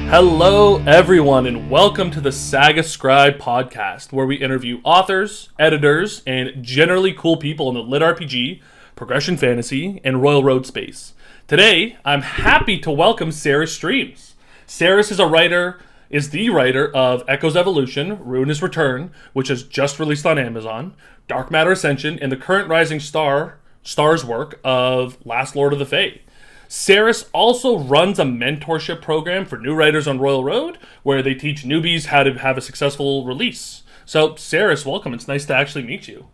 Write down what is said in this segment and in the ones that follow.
Hello, everyone, and welcome to the Saga Scribe podcast, where we interview authors, editors, and generally cool people in the lit RPG, progression fantasy, and Royal Road space. Today, I'm happy to welcome SerasStreams. Seras is the writer of Echoes Evolution, Ruinous Return, which has just released on Amazon, Dark Matter Ascension, and the current Rising Star's work of Last Lord of the Fae. Seras also runs a mentorship program for new writers on Royal Road, where they teach newbies how to have a successful release. So, Seras, welcome. It's nice to actually meet you.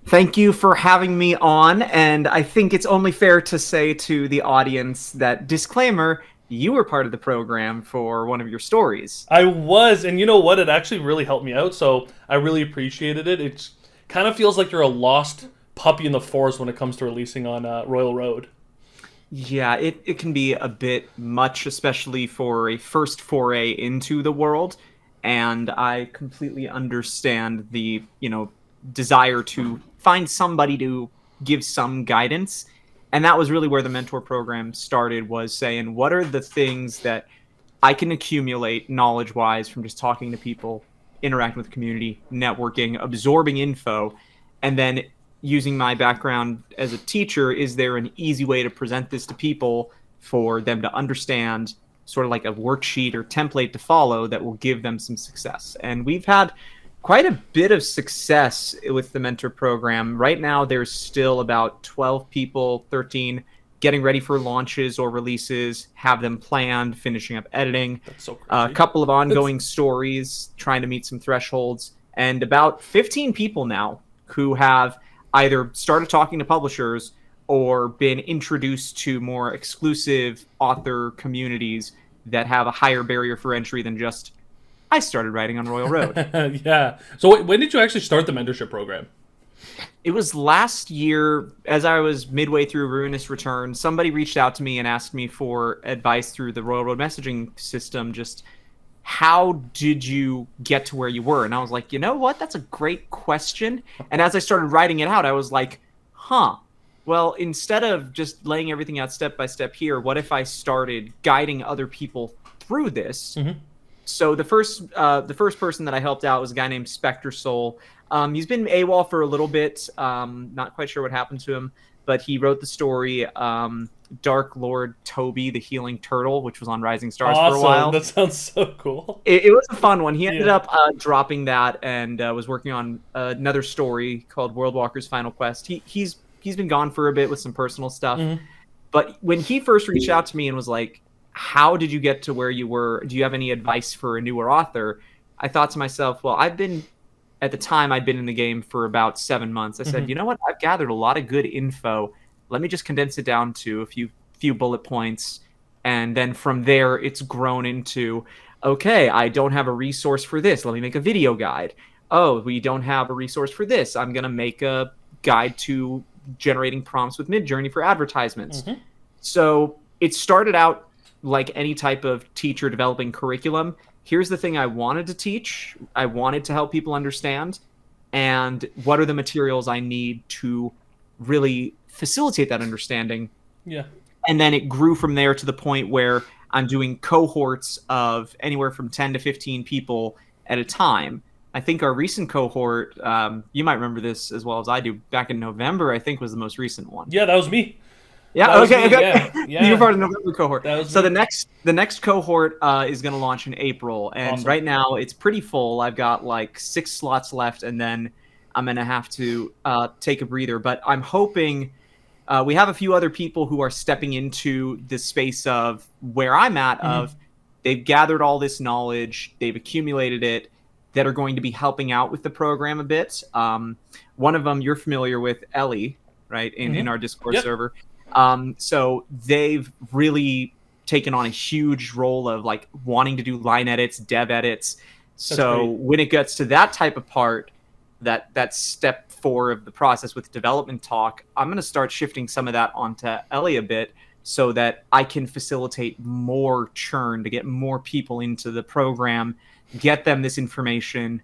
Thank you for having me on, and I think it's only fair to say to the audience that, disclaimer, you were part of the program for one of your stories. I was, and you know what? It actually really helped me out, so I really appreciated it. It kind of feels like you're a lost puppy in the forest when it comes to releasing on Royal Road. Yeah, it can be a bit much, especially for a first foray into the world, and I completely understand the, desire to find somebody to give some guidance. And that was really where the mentor program started, was saying, what are the things that I can accumulate knowledge-wise from just talking to people, interacting with the community, networking, absorbing info, and then using my background as a teacher, is there an easy way to present this to people for them to understand, sort of like a worksheet or template to follow that will give them some success? And we've had quite a bit of success with the mentor program. Right now, there's still about 12 people, 13, getting ready for launches or releases, have them planned, finishing up editing. That's so crazy. A couple of ongoing stories, trying to meet some thresholds, and about 15 people now who have either started talking to publishers or been introduced to more exclusive author communities that have a higher barrier for entry than just, I started writing on Royal Road. Yeah. So when did you actually start the mentorship program? It was last year, as I was midway through Ruinous Return. Somebody reached out to me and asked me for advice through the Royal Road messaging system. Just, how did you get to where you were? And I was like, you know what? That's a great question. And as I started writing it out, I was like, well, instead of just laying everything out step by step here, what if I started guiding other people through this? Mm-hmm. So the first person that I helped out was a guy named Spectre Soul. He's been AWOL for a little bit. Not quite sure what happened to him, but he wrote the story Dark Lord Toby, the Healing Turtle, which was on Rising Stars for a while. That sounds so cool. It was a fun one. He ended up dropping that and was working on another story called Worldwalker's Final Quest. He's been gone for a bit with some personal stuff. Mm-hmm. But when he first reached out to me and was like, how did you get to where you were? Do you have any advice for a newer author? I thought to myself, well, at the time, I'd been in the game for about 7 months. I said, you know what? I've gathered a lot of good info. Let me just condense it down to a few bullet points. And then from there, it's grown into, okay, I don't have a resource for this. Let me make a video guide. Oh, we don't have a resource for this. I'm going to make a guide to generating prompts with Midjourney for advertisements. Mm-hmm. So it started out like any type of teacher developing curriculum. Here's the thing I wanted to teach. I wanted to help people understand. And what are the materials I need to really facilitate that understanding? Yeah. And then it grew from there to the point where I'm doing cohorts of anywhere from 10 to 15 people at a time. I think our recent cohort, you might remember this as well as I do, back in November, I think was the most recent one. Yeah, that was me. Yeah, okay. Yeah. You're part of the November cohort. So me. the next cohort is going to launch in April, and awesome. Right now it's pretty full. I've got like 6 slots left, and then I'm going to have to take a breather. But I'm hoping we have a few other people who are stepping into the space of where I'm at. Mm-hmm. Of they've gathered all this knowledge, they've accumulated it, that are going to be helping out with the program a bit. One of them you're familiar with, Ellie, right? In our Discord server. So they've really taken on a huge role of like wanting to do line edits, dev edits. So when it gets to that type of part, that step 4 of the process with development talk, I'm going to start shifting some of that onto Ellie a bit so that I can facilitate more churn to get more people into the program, get them this information.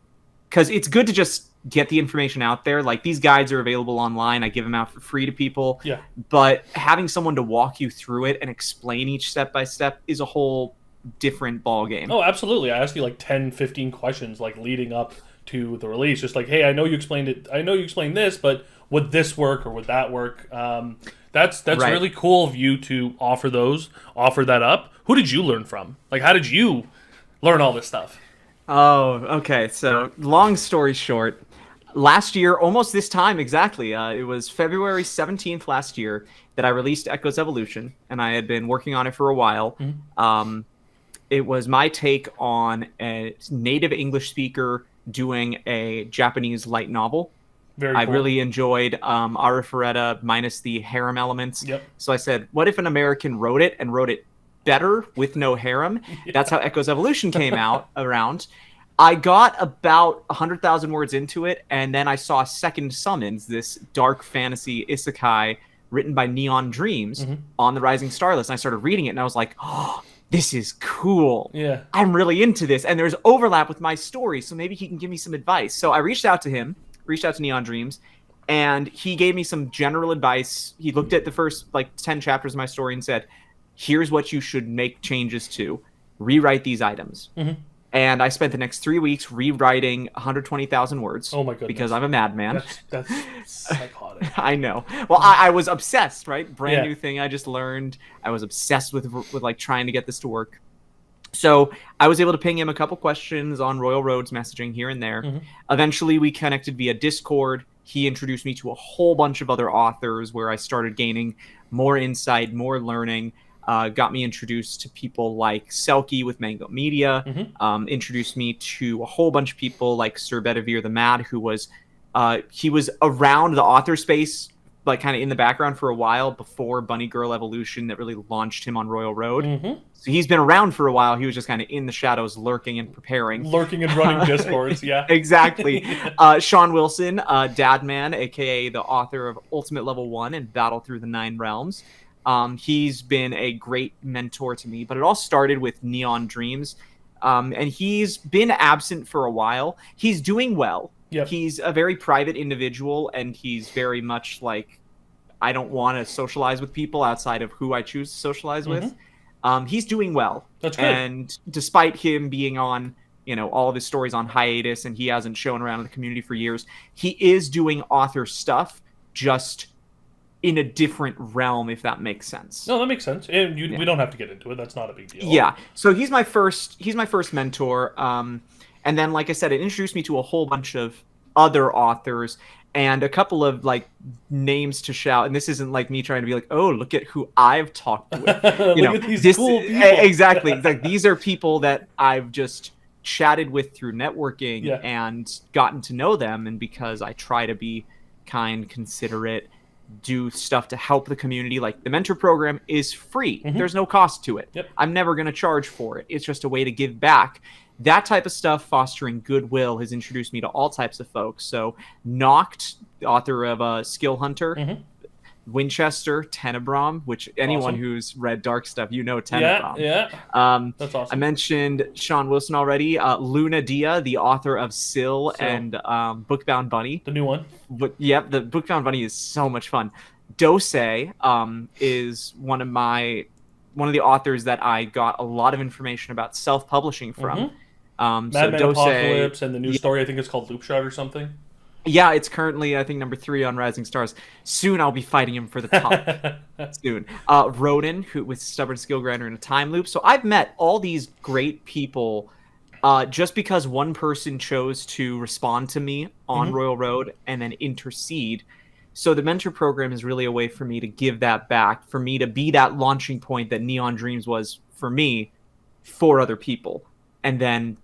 Because it's good to just get the information out there. Like, these guides are available online. I give them out for free to people. Yeah. But having someone to walk you through it and explain each step by step is a whole different ball game. Oh, absolutely. I asked you like 10, 15 questions like leading up to the release. Just like, hey, I know you explained it. I know you explained this, but would this work or would that work? That's Right. really cool of you to offer that up. Who did you learn from? Like, how did you learn all this stuff? Oh, okay. So, long story short, last year, almost this time exactly, it was February 17th last year that I released Echoes Evolution, and I had been working on it for a while. It was my take on a native English speaker doing a Japanese light novel. Very I cool. really enjoyed Arifureta minus the harem elements. Yep. So I said, what if an American wrote it and wrote it better with no harem? That's how Echoes Evolution came out around. I got about 100,000 words into it, and then I saw Second Summons, this dark fantasy isekai written by Neon Dreams on the Rising Star list. And I started reading it, and I was like, oh, this is cool. Yeah. I'm really into this. And there's overlap with my story, so maybe he can give me some advice. So I reached out to Neon Dreams, and he gave me some general advice. He looked at the first 10 chapters of my story and said, here's what you should make changes to. Rewrite these items. And I spent the next 3 weeks rewriting 120,000 words. Oh my goodness. Because I'm a madman. That's psychotic. I know. Well, I was obsessed, right? Brand Yeah. new thing I just learned. I was obsessed with trying to get this to work. So I was able to ping him a couple questions on Royal Roads messaging here and there. Eventually, we connected via Discord. He introduced me to a whole bunch of other authors where I started gaining more insight, more learning. Got me introduced to people like Selkie with Mango Media. Introduced me to a whole bunch of people like Sir Bedivere the Mad, who was he was around the author space, kind of in the background for a while before Bunny Girl Evolution that really launched him on Royal Road. So he's been around for a while. He was just kind of in the shadows, lurking and preparing. Lurking and running Discords, yeah. Exactly. Sean Wilson, Dadman, aka the author of Ultimate Level 1 and Battle Through the Nine Realms. He's been a great mentor to me, but it all started with Neon Dreams. And he's been absent for a while. He's doing well. Yep. He's a very private individual, and he's very much like, I don't want to socialize with people outside of who I choose to socialize with. He's doing well. That's good. And despite him being on, all of his stories on hiatus, and he hasn't shown around in the community for years, he is doing author stuff, just in a different realm, if that makes sense. No, that makes sense. And we don't have to get into it. That's not a big deal. Yeah. So he's my first mentor. And then, like I said, it introduced me to a whole bunch of other authors and a couple of names to shout. And this isn't like me trying to be like, oh, look at who I've talked with. Look at these cool people. Exactly. These are people that I've just chatted with through networking and gotten to know them. And because I try to be kind, considerate, do stuff to help the community. Like the mentor program is free. There's no cost to it. Yep. I'm never going to charge for it. It's just a way to give back. That type of stuff, fostering goodwill, has introduced me to all types of folks. So Noct, the author of Skill Hunter, Winchester, Tenebrom, which anyone who's read Dark stuff, Tenebrom. Yeah. That's awesome. I mentioned Sean Wilson already. Luna Dia, the author of Syl and Bookbound Bunny. The new one. But the Bookbound Bunny is so much fun. Dose is one of the authors that I got a lot of information about self-publishing from. Madman Apocalypse and the new story, I think it's called Loopshot or something. Yeah, it's currently, I think, number 3 on Rising Stars. Soon I'll be fighting him for the top. Soon. Rodin, who with Stubborn Skill Grinder and a Time Loop. So I've met all these great people just because one person chose to respond to me on Royal Road and then intercede. So the mentor program is really a way for me to give that back, for me to be that launching point that Neon Dreams was for me, for other people. And then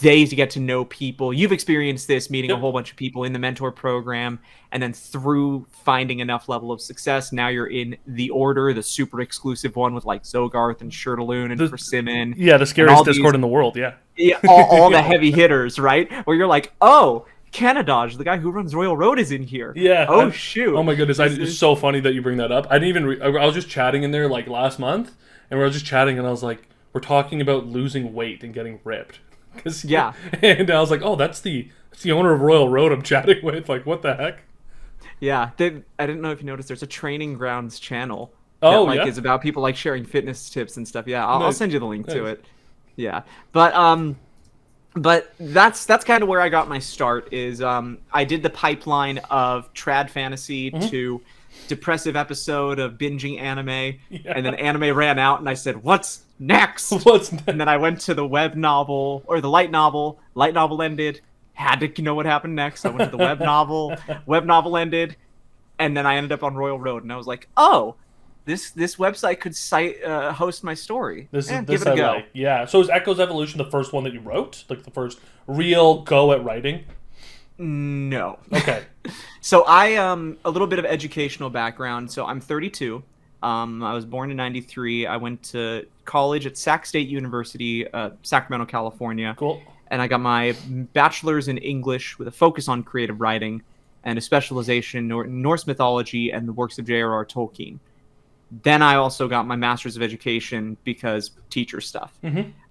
they to get to know people. You've experienced this, meeting a whole bunch of people in the mentor program, and then through finding enough level of success, now you're in the Order, the super exclusive one with Zogarth and Shirtaloon and Persimmon. Yeah, the scariest Discord in the world, yeah. Yeah, all the heavy hitters, right? Where you're like, oh, Canadodge, the guy who runs Royal Road, is in here. Yeah. Shoot. Oh my goodness, it's so funny that you bring that up. I didn't even I was just chatting in there last month, and we were just chatting, and I was like, we're talking about losing weight and getting ripped. And I was like, oh, that's the owner of Royal Road I'm chatting with. What the heck? Yeah, I didn't know if you noticed. There's a Training Grounds channel Oh, that yeah? is about people sharing fitness tips and stuff. Yeah, I'll Nice. send you the link to Nice. it. Yeah, but that's kind of where I got my start. Is I did the pipeline of trad fantasy to depressive episode of binging anime, and then anime ran out, and I said, "What's next?" What's next? And then I went to the web novel or the light novel. Light novel ended. Had to know what happened next. I went to the web novel. Web novel ended, and then I ended up on Royal Road, and I was like, "Oh, this website could host my story. This give this it a I go." like. Yeah. So is Echo's Evolution the first one that you wrote? Like the first real go at writing? No. Okay. So I a little bit of educational background. So I'm 32. I was born in '93. I went to college at Sac State University, Sacramento, California. Cool. And I got my bachelor's in English with a focus on creative writing and a specialization in Norse mythology and the works of J.R.R. Tolkien. Then I also got my master's of education because teacher stuff.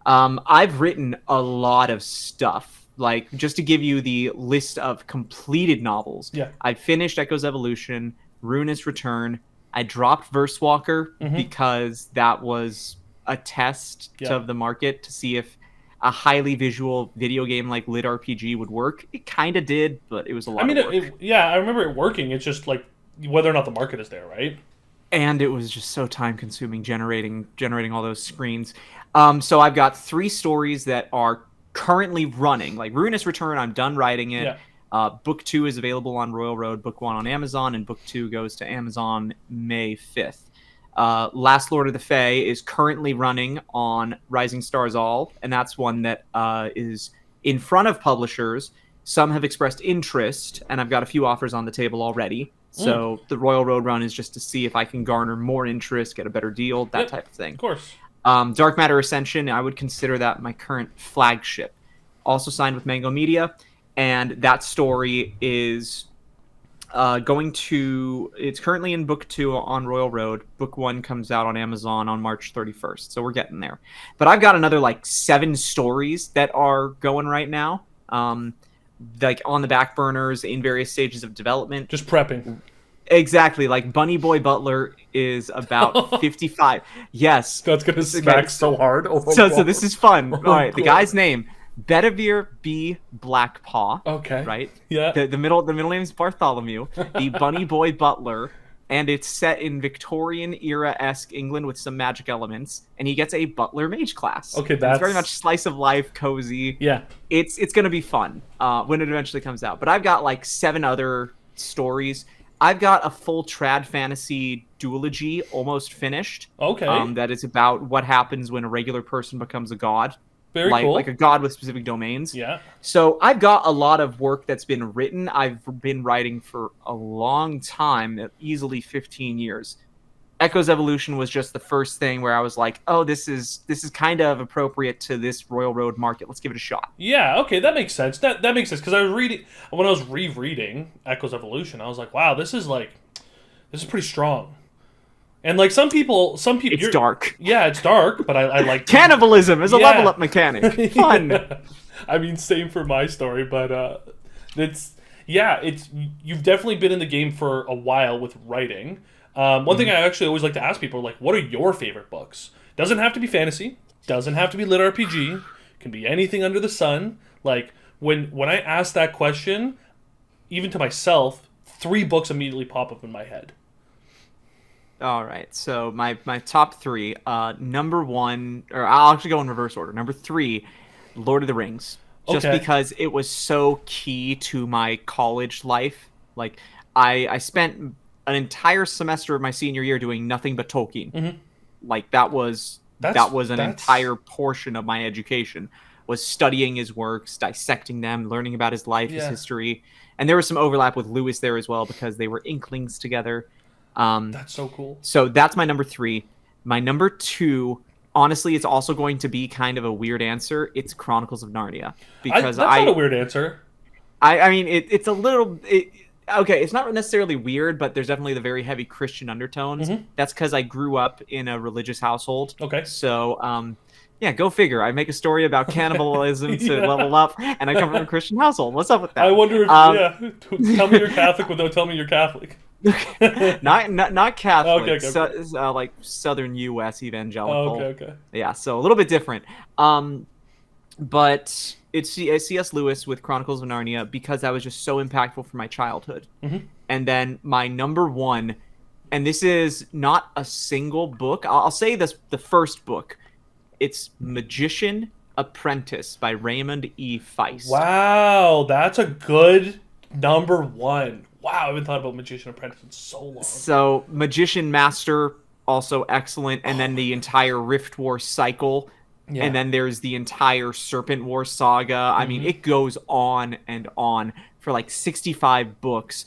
I've written a lot of stuff. Like, just to give you the list of completed novels, I finished Echo's Evolution, Ruinous Return. I dropped Versewalker because that was a test of the market to see if a highly visual video game like lit RPG would work. It kind of did, but it was a lot of work. I remember it working. It's just like whether or not the market is there, right? And it was just so time consuming generating all those screens. So I've got 3 stories that are currently running. Like Ruinous Return, I'm done writing it. Book 2 is available on Royal Road, Book 1 on Amazon, and Book 2 goes to Amazon May 5th. Last Lord of the Fae is currently running on Rising Stars All, and that's one that is in front of publishers. Some have expressed interest, and I've got a few offers on the table already. So the Royal Road run is just to see if I can garner more interest, get a better deal, that type of thing. Of course. Dark Matter Ascension, I would consider that my current flagship. Also signed with Mango Media, and that story is it's currently in Book 2 on Royal Road. Book 1 comes out on Amazon on March 31st, so we're getting there. But I've got another 7 stories that are going right now, on the back burners in various stages of development. Just prepping. Exactly. Like Bunny Boy Butler is about 55. Yes. That's going to smack so hard. So this is fun. All right. The guy's name, Bedivere B. Blackpaw. Okay. Right? Yeah. The middle name is Bartholomew. The Bunny Boy Butler. And it's set in Victorian era-esque England with some magic elements. And he gets a butler mage class. Okay, it's very much slice of life, cozy. Yeah. It's going to be fun when it eventually comes out. But I've got 7 other stories. I've got a full trad fantasy duology almost finished. Okay. That is about what happens when a regular person becomes a god. Very cool. Like a god with specific domains. Yeah. So I've got a lot of work that's been written. I've been writing for a long time, easily 15 years. Echo's Evolution was just the first thing where I was like, oh, this is kind of appropriate to this Royal Road market. Let's give it a shot. Yeah, okay, that makes sense. That makes sense, because when I was rereading Echo's Evolution, I was like, wow, this is pretty strong. And some people, it's dark. Yeah, it's dark, but I like cannibalism is a level up mechanic. Fun. Yeah. I mean, same for my story, but you've definitely been in the game for a while with writing. One thing I actually always like to ask people, what are your favorite books? Doesn't have to be fantasy, doesn't have to be lit RPG, can be anything under the sun. When I ask that question, even to myself, 3 books immediately pop up in my head. All right, so my top 3, number 1, or I'll actually go in reverse order. Number 3, Lord of the Rings, just because it was so key to my college life. I spent an entire semester of my senior year doing nothing but Tolkien. That was an entire portion of my education, was studying his works, dissecting them, learning about his life, his history. And there was some overlap with Lewis there as well, because they were Inklings together. That's so cool. So that's my number 3. My number 2, honestly, it's also going to be kind of a weird answer. It's Chronicles of Narnia. That's not a weird answer. I mean, it's a little... Okay, it's not necessarily weird, but there's definitely the very heavy Christian undertones. That's because I grew up in a religious household. Okay. So, yeah, go figure. I make a story about cannibalism to level up, and I come from a Christian household. What's up with that? I wonder if, tell me you're Catholic without telling me you're Catholic. Not Catholic, Okay, okay. like Southern U.S. Oh, okay, evangelical. okay. Yeah, so a little bit different. But it's C.S. Lewis with Chronicles of Narnia because that was just so impactful for my childhood. Hmm. And then my number one, and this is not a single book. I'll say this: the first book. It's Magician Apprentice by Raymond E. Feist. Wow, that's a good number one. Wow, I haven't thought about Magician Apprentice in so long. So Magician Master, also excellent, and then the entire Rift War cycle, Yeah. and then there's the entire Serpent War saga. I mean, it goes on and on for like 65 books,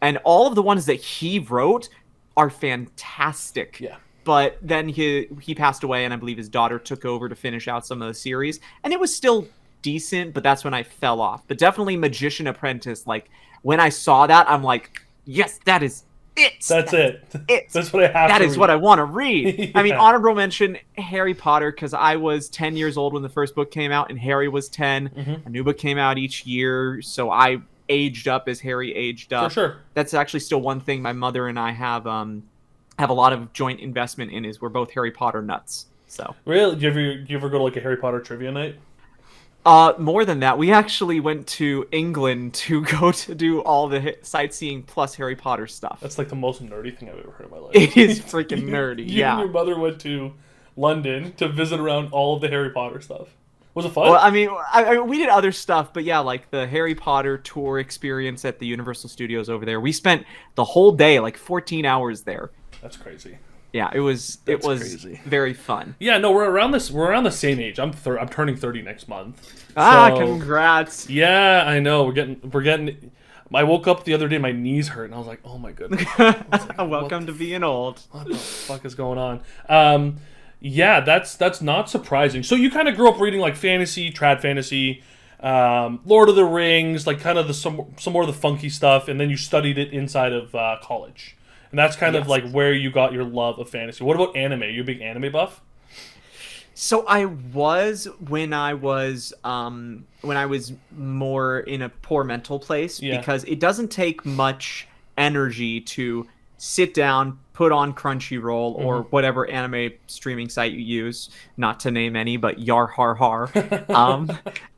and all of the ones that he wrote are fantastic. Yeah. But then he passed away, and I believe his daughter took over to finish out some of the series, and it was still decent, but that's when I fell off. But definitely Magician Apprentice, like when I saw that, I'm like, yes, that is it. That's it. It. That's what I have That to is read. what I want to read. I mean, Yeah. honorable mention Harry Potter, because I was 10 years old when the first book came out, and Harry was 10. Mhm. A new book came out each year, so I aged up as Harry aged up. For sure. That's actually still one thing my mother and I have a lot of joint investment in, is we're both Harry Potter nuts. So Really? Do you ever go to like a Harry Potter trivia night? more than that, we actually went to England to go to do all the sightseeing plus Harry Potter stuff. That's like the most nerdy thing I've ever heard in my life. It is freaking nerdy. You Yeah. and your mother went to London to visit around all of the Harry Potter stuff. Was it fun? Well, I mean, we did other stuff, but yeah, like the Harry Potter tour experience at the Universal Studios over there. We spent the whole day, like 14 hours there. That's crazy. Yeah, it was That's crazy. very fun. Yeah, no, we're around this. We're around the same age. I'm turning 30 next month. Ah, So, congrats. yeah, I know. We're getting. I woke up the other day, my knees hurt, and I was like, "Oh my goodness, what Welcome to being old. the fuck is going on?" Yeah, that's not surprising. So you kind of grew up reading like fantasy, trad fantasy, Lord of the Rings, like kind of some more of the funky stuff, and then you studied it inside of college, and that's kind of Yes. like where you got your love of fantasy. What about anime? You a big anime buff? So I was when I was more in a poor mental place, Yeah. because it doesn't take much energy to sit down, put on Crunchyroll or whatever anime streaming site you use, not to name any, but yar har har,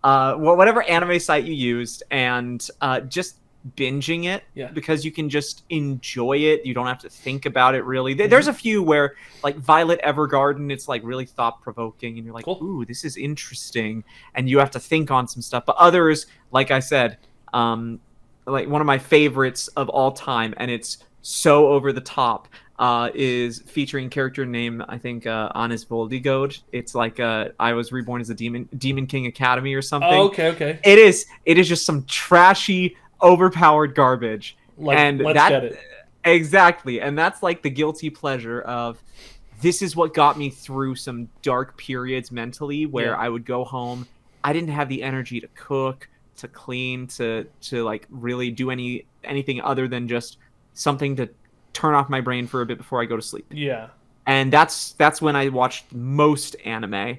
whatever anime site you used, and just binging it, Yeah. because you can just enjoy it. You don't have to think about it really. There's a few where, like Violet Evergarden, it's like really thought provoking, and you're like, Cool. ooh, this is interesting, and you have to think on some stuff. But others, like I said, like one of my favorites of all time, and it's so over the top, is featuring character name, I think, Anis Voldigod. It's like I Was Reborn as a Demon King Academy or something. Oh, okay. It is just some trashy, overpowered garbage. And let's that get it. exactly, and that's like the guilty pleasure of, this is what got me through some dark periods mentally, where Yeah. I would go home, I didn't have the energy to cook, to clean, to like really do anything other than just something to turn off my brain for a bit before I go to sleep. Yeah. And that's when I watched most anime.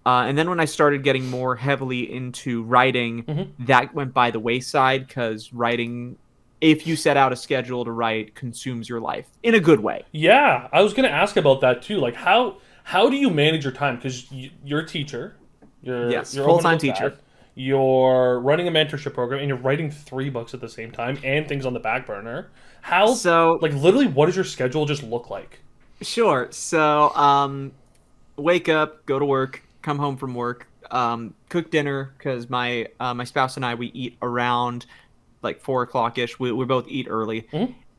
And then when I started getting more heavily into writing, that went by the wayside, because writing, if you set out a schedule to write, consumes your life in a good way. Yeah, I was gonna ask about that too. Like, how do you manage your time? Because you're a teacher. Yes, you're full-time open about teacher. that. You're running a mentorship program, and you're writing 3 books at the same time, and things on the back burner. How? So Like, literally, what does your schedule just look like? sure. So wake up, go to work, come home from work, cook dinner, because my spouse and I, we eat around like 4 o'clock ish. We both eat early,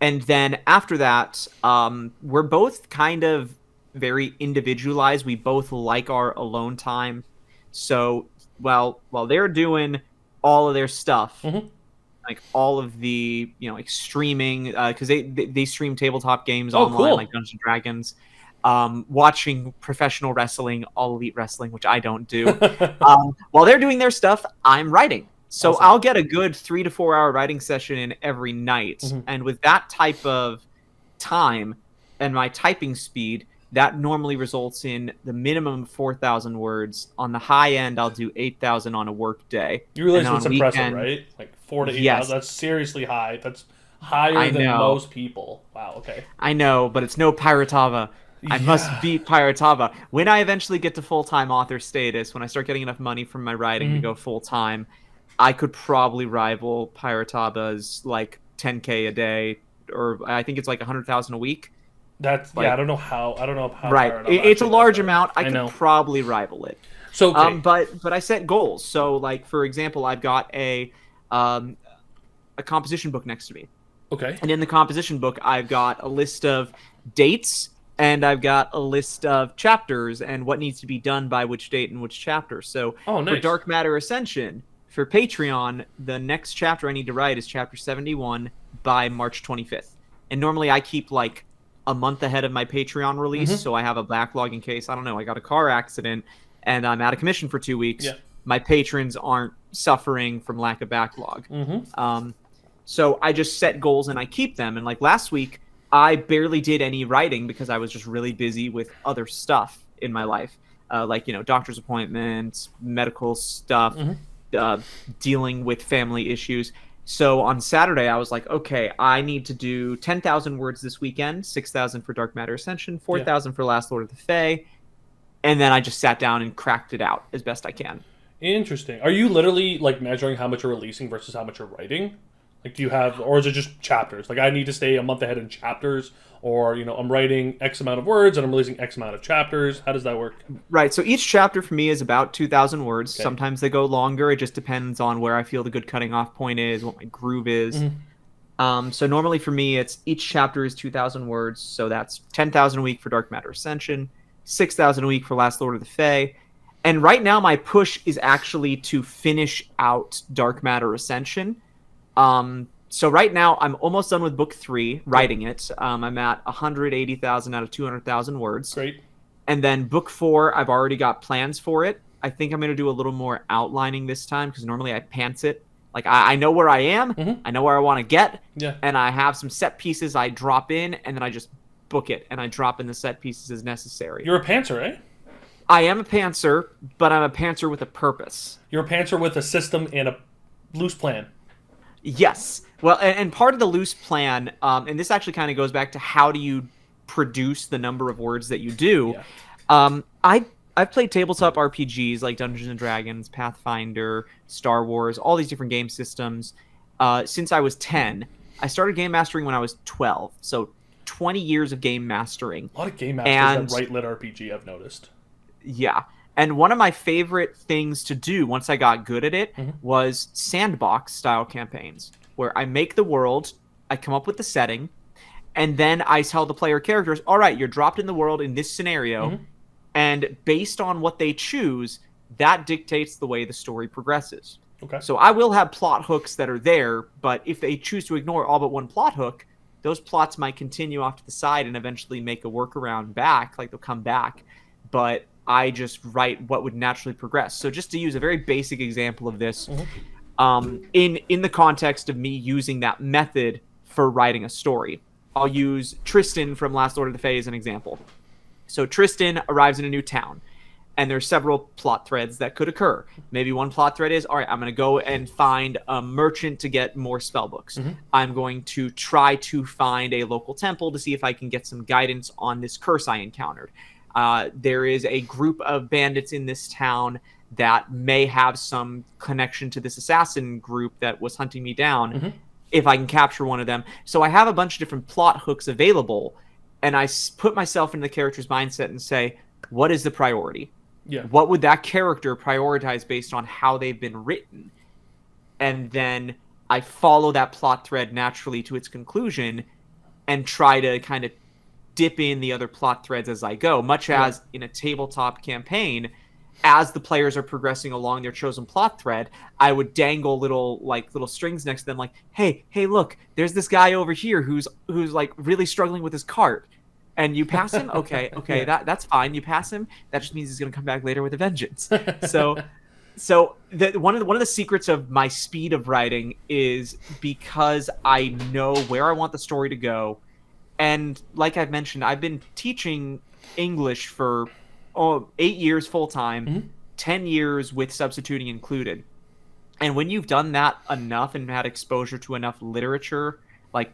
and then after that, we're both kind of very individualized. We both like our alone time. So while they're doing all of their stuff, like all of the, like streaming, because they stream tabletop games online, cool. like Dungeons and Dragons, watching professional wrestling, All Elite Wrestling, which I don't do. While they're doing their stuff, I'm writing. So Awesome. I'll get a good 3 to 4 hour writing session in every night. And with that type of time and my typing speed, that normally results in the minimum of 4,000 words. On the high end, I'll do 8,000 on a work day. You realize And what's on impressive, weekend- right? Like 4 to 8 Yes. hours. That's seriously high. That's Higher I than know. most people. Wow, okay. I know, but it's no Piratava. I must Yeah. beat Piratava. When I eventually get to full-time author status, when I start getting enough money from my writing to Mhm. go full-time, I could probably rival Piratava's like 10K a day, or I think it's like 100,000 a week. That's yeah. Like, I don't know how right. Pirate Lava It's a actually does large that. amount. I I could know. probably rival it. So okay, But I set goals. So like for example, I've got um a composition book next to me. okay. And in the composition book, I've got a list of dates and I've got a list of chapters and what needs to be done by which date and which chapter. So Oh, for nice. Dark Matter Ascension, for Patreon, the next chapter I need to write is chapter 71 by March 25th. And normally I keep like a month ahead of my Patreon release, Mm-hmm. so I have a backlog in case, I don't know, I got a car accident and I'm out of commission for 2 weeks. Yeah. My patrons aren't suffering from lack of backlog. Mm-hmm. So I just set goals and I keep them. And like last week, I barely did any writing because I was just really busy with other stuff in my life, like doctor's appointments, medical stuff, Mm-hmm. uh, dealing with family issues. So on Saturday, I was like, okay, I need to do 10,000 words this weekend, 6,000 for Dark Matter Ascension, 4,000 for Last Lord of the Fae, and then I just sat down and cracked it out as best I can. Interesting. Are you literally like measuring how much you're releasing versus how much you're writing? Like, do you have, or is it just chapters? Like, I need to stay a month ahead in chapters, or I'm writing X amount of words and I'm releasing X amount of chapters. How does that work? Right. So each chapter for me is about 2,000 words. Okay. Sometimes they go longer. It just depends on where I feel the good cutting off point is, what my groove is. Mhm. So normally for me, it's each chapter is 2,000 words. So that's 10,000 a week for Dark Matter Ascension, 6,000 a week for Last Lord of the Fae. And right now, my push is actually to finish out Dark Matter Ascension. So right now, I'm almost done with book 3, writing it. I'm at 180,000 out of 200,000 words. Great. And then book 4, I've already got plans for it. I think I'm going to do a little more outlining this time because normally I pants it. Like, I know where I am, Mhm. I know where I want to get, Yeah. and I have some set pieces I drop in, and then I just book it, and I drop in the set pieces as necessary. You're a pantser, eh? I am a pantser, but I'm a pantser with a purpose. You're a pantser with a system and a loose plan. Yes. Well, and part of the loose plan, and this actually kind of goes back to how do you produce the number of words that you do. Yeah. I've played tabletop RPGs like Dungeons and Dragons, Pathfinder, Star Wars, all these different game systems since I was 10. I started game mastering when I was 12, so 20 years of game mastering. A lot of game masters And that write lit RPG, I've noticed. yeah. And one of my favorite things to do once I got good at it was sandbox style campaigns where I make the world, I come up with the setting, and then I tell the player characters, all right, you're dropped in the world in this scenario, and based on what they choose, that dictates the way the story progresses. Okay. So I will have plot hooks that are there, but if they choose to ignore all but one plot hook, those plots might continue off to the side and eventually make a workaround back, like they'll come back. But I just write what would naturally progress. So just to use a very basic example of this, in the context of me using that method for writing a story, I'll use Tristan from Last Lord of the Fae as an example. So Tristan arrives in a new town, and there's several plot threads that could occur. Maybe one plot thread is, all right, I'm going to go and find a merchant to get more spell books. I'm going to try to find a local temple to see if I can get some guidance on this curse I encountered. There is a group of bandits in this town that may have some connection to this assassin group that was hunting me down. If I can capture one of them. So I have a bunch of different plot hooks available, and I put myself in the character's mindset and say, what is the priority? Yeah. What would that character prioritize based on how they've been written? And then I follow that plot thread naturally to its conclusion and try to kind of dip in the other plot threads as I go, much as in a tabletop campaign, as the players are progressing along their chosen plot thread, I would dangle little strings next to them, like, hey, look, there's this guy over here who's like really struggling with his cart. And you pass him? Okay, that's fine. You pass him, that just means he's gonna come back later with a vengeance. So one of the secrets of my speed of writing is because I know where I want the story to go. And like I've mentioned, I've been teaching English for 8 years full-time, 10 years with substituting included. And when you've done that enough and had exposure to enough literature, Like,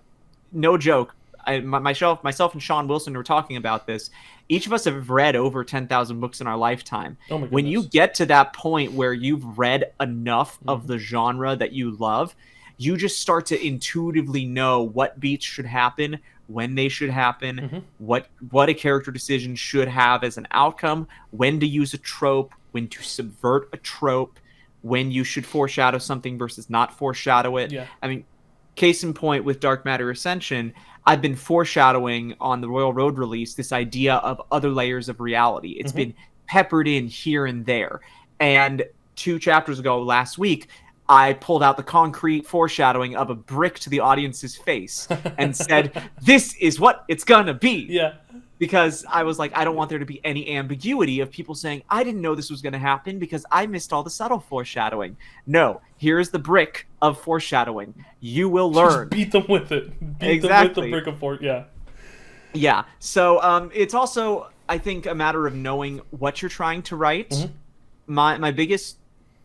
no joke. Myself and Sean Wilson were talking about this. Each of us have read over 10,000 books in our lifetime. Oh my goodness. When you get to that point where you've read enough of the genre that you love, you just start to intuitively know what beats should happen, when they should happen, what a character decision should have as an outcome, when to use a trope, when to subvert a trope, when you should foreshadow something versus not foreshadow it. Yeah. I mean, case in point with Dark Matter Ascension, I've been foreshadowing on the Royal Road release this idea of other layers of reality. It's been peppered in here and there. And 2 chapters ago, last week, I pulled out the concrete foreshadowing of a brick to the audience's face and said, this is what it's gonna be. Yeah. Because I was like, I don't want there to be any ambiguity of people saying, I didn't know this was going to happen because I missed all the subtle foreshadowing. No, here's the brick of foreshadowing. You will learn. Just beat them with it. Beat them with the brick of yeah. Yeah. So it's also, I think, a matter of knowing what you're trying to write. My biggest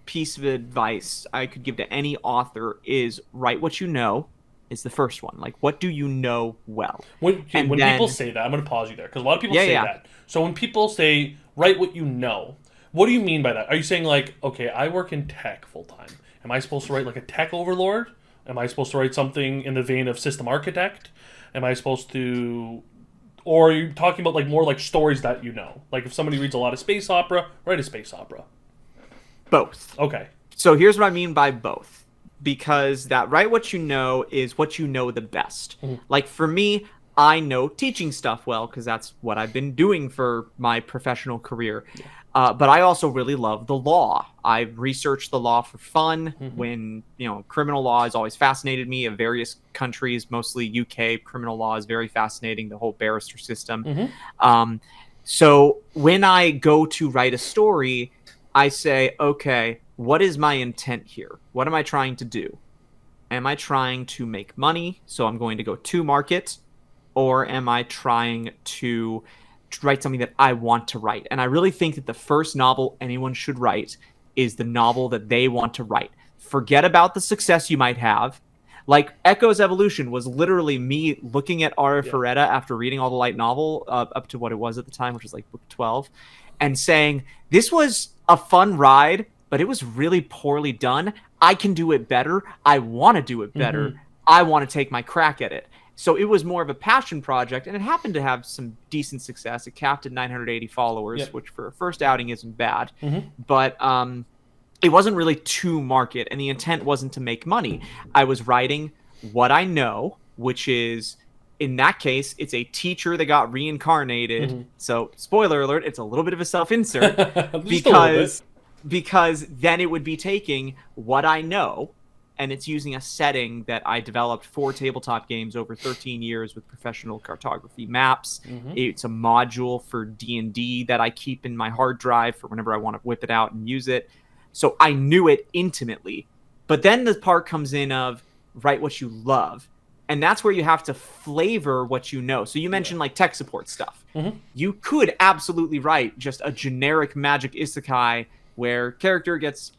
piece of advice I could give to any author is write what you know. Is the first one. Like, what do you know well? When people say that, I'm going to pause you there, because a lot of people say that. So when people say, write what you know, what do you mean by that? Are you saying, like, okay, I work in tech full-time. Am I supposed to write, like, a tech overlord? Am I supposed to write something in the vein of system architect? Am I supposed to... Or are you talking about, like, more like stories that you know? Like, if somebody reads a lot of space opera, write a space opera. Both. Okay. So here's what I mean by both. Because that write what you know is what you know the best. Like, for me, I know teaching stuff well because that's what I've been doing for my professional career. But I also really love the law. I research the law for fun. When, criminal law has always fascinated me of various countries, mostly UK. Criminal law is very fascinating, the whole barrister system. So when I go to write a story, I say, okay, what is my intent here? What am I trying to do? Am I trying to make money, so I'm going to go to market? Or am I trying to write something that I want to write? And I really think that the first novel anyone should write is the novel that they want to write. Forget about the success you might have. Like, Echo's Evolution was literally me looking at Ara Ferretta after reading all the light novel up to what it was at the time, which was like book 12, and saying, this was a fun ride, but it was really poorly done. I can do it better. I want to do it better. I want to take my crack at it. So it was more of a passion project, and it happened to have some decent success. It capped at 980 followers, which for a first outing isn't bad. But it wasn't really to market, and the intent wasn't to make money. I was writing what I know, which is, in that case, it's a teacher that got reincarnated. So, spoiler alert, it's a little bit of a self-insert because then it would be taking what I know, and it's using a setting that I developed for tabletop games over 13 years with professional cartography maps. It's a module for D&D that I keep in my hard drive for whenever I want to whip it out and use it. So I knew it intimately. But then the part comes in of write what you love. And that's where you have to flavor what you know. So you mentioned like tech support stuff. You could absolutely write just a generic magic isekai where character gets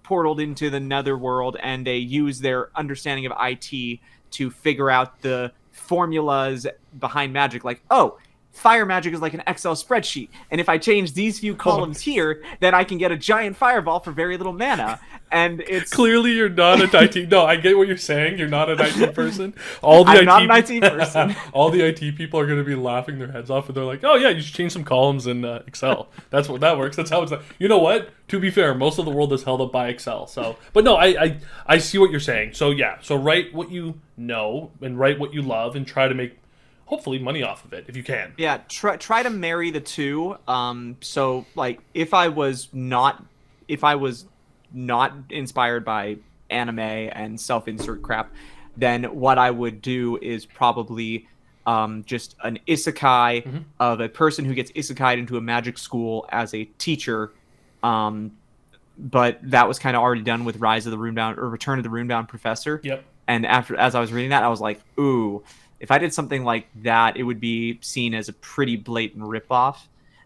portaled into the netherworld and they use their understanding of IT to figure out the formulas behind magic. Like, oh, fire magic is like an Excel spreadsheet, and if I change these few columns here, then I can get a giant fireball for very little mana. And it's clearly you're not an IT. No, I get what you're saying. You're not an IT person. I'm not an IT person. All the IT people are going to be laughing their heads off, and they're like, "Oh yeah, you should change some columns in Excel. That works. That's how it's done." You know what? To be fair, most of the world is held up by Excel. So, but no, I see what you're saying. So yeah, so write what you know and write what you love, and try to make hopefully money off of it if you can. Yeah, try to marry the two. So like if I was not inspired by anime and self-insert crap, then what I would do is probably just an isekai of a person who gets isekai'd into a magic school as a teacher. But that was kind of already done with Rise of the Runebound or Return of the Runebound Professor. Yep. And as I was reading that, I was like, ooh, if I did something like that, it would be seen as a pretty blatant ripoff.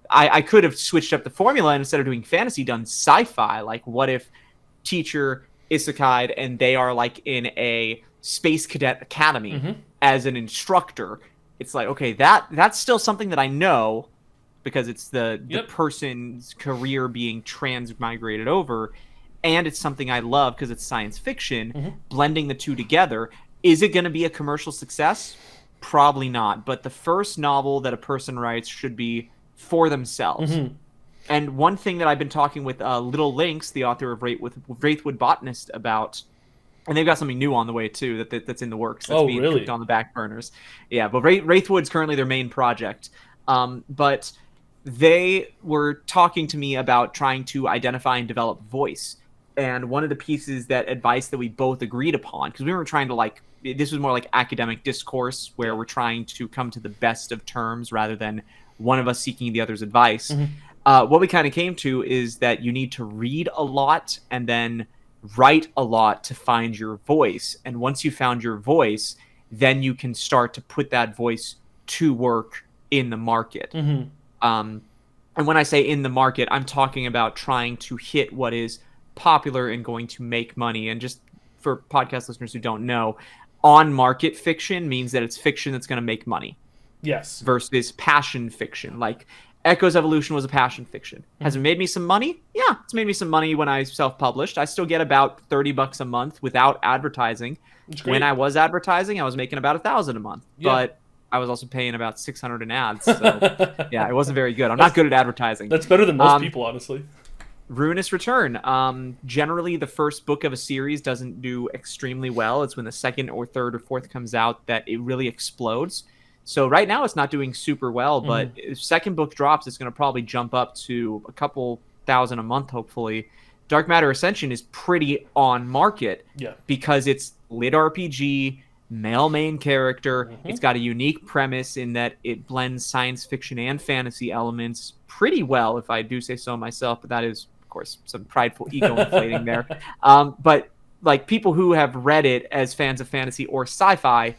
I could have switched up the formula and instead of doing fantasy, done sci-fi. Like, what if teacher isekai'd and they are like in a Space Cadet Academy as an instructor. It's like, okay, that's still something that I know because it's the person's career being transmigrated over, and it's something I love because it's science fiction. Blending the two together, is it going to be a commercial success? Probably not, but the first novel that a person writes should be for themselves. And one thing that I've been talking with Little Lynx, the author of Wraithwood Botanist, about, and they've got something new on the way too that's in the works. That's being cooked on the back burners. Yeah, but Wraithwood's currently their main project. But they were talking to me about trying to identify and develop voice. And one of the pieces advice that we both agreed upon, because we were trying to this was more like academic discourse where we're trying to come to the best of terms rather than one of us seeking the other's advice. What we kind of came to is that you need to read a lot and then write a lot to find your voice. And once you found your voice, then you can start to put that voice to work in the market. And when I say in the market, I'm talking about trying to hit what is popular and going to make money. And just for podcast listeners who don't know, on-market fiction means that it's fiction that's going to make money. Yes. Versus passion fiction. Like Echo's Evolution was a passion fiction. Has it made me some money? Yeah, it's made me some money when I self-published. I still get about $30 a month without advertising. When I was advertising, I was making about $1,000 a month. But I was also paying about $600 in ads. So yeah, it wasn't very good. I'm not good at advertising. That's better than most people, honestly. Ruinous Return. Generally, the first book of a series doesn't do extremely well. It's when the second or third or fourth comes out that it really explodes. So right now, it's not doing super well. But if second book drops, it's going to probably jump up to a couple thousand a month, hopefully. Dark Matter Ascension is pretty on market because it's lit RPG, male main character. It's got a unique premise in that it blends science fiction and fantasy elements pretty well, if I do say so myself. But that is, of course, some prideful ego inflating there. But like people who have read it as fans of fantasy or sci-fi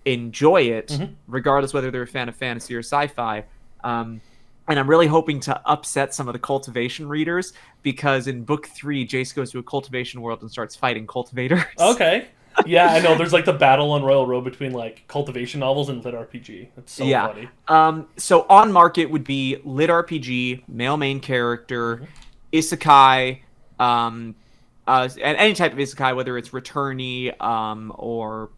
enjoy it, regardless whether they're a fan of fantasy or sci-fi. And I'm really hoping to upset some of the cultivation readers because in book 3, Jace goes to a cultivation world and starts fighting cultivators. Okay. Yeah, I know. There's like the battle on Royal Road between like cultivation novels and lit RPG. It's so funny. So on market would be lit RPG, male main character, isekai, and any type of isekai, whether it's returnee or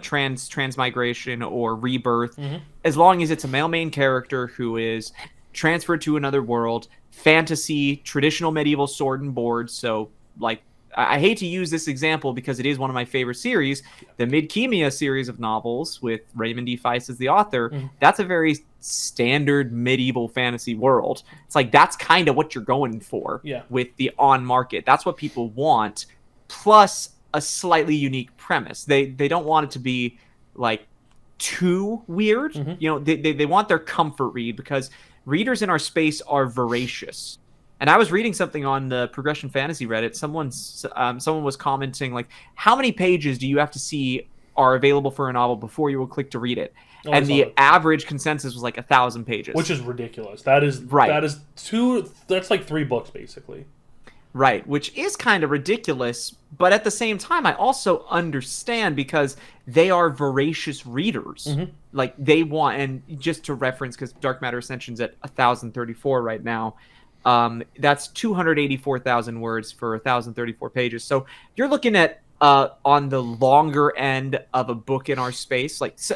transmigration or rebirth, as long as it's a male main character who is transferred to another world, fantasy, traditional medieval sword and board. So like, I hate to use this example because it is one of my favorite series, the Midkemia series of novels with Raymond E. Feist as the author. That's a very standard medieval fantasy world. It's like that's kind of what you're going for with the on market. That's what people want, plus a slightly unique premise. They don't want it to be like too weird. You know, they want their comfort read because readers in our space are voracious. And I was reading something on the Progression Fantasy Reddit. Someone was commenting, like, how many pages do you have to see are available for a novel before you will click to read it? And the average consensus was like 1,000 pages. Which is ridiculous. That is that's like 3 books, basically. Right, which is kind of ridiculous. But at the same time, I also understand because they are voracious readers. Like, they want, and just to reference, because Dark Matter Ascension's at 1,034 right now, that's 284,000 words for 1,034 pages. So you're looking at on the longer end of a book in our space. Like, so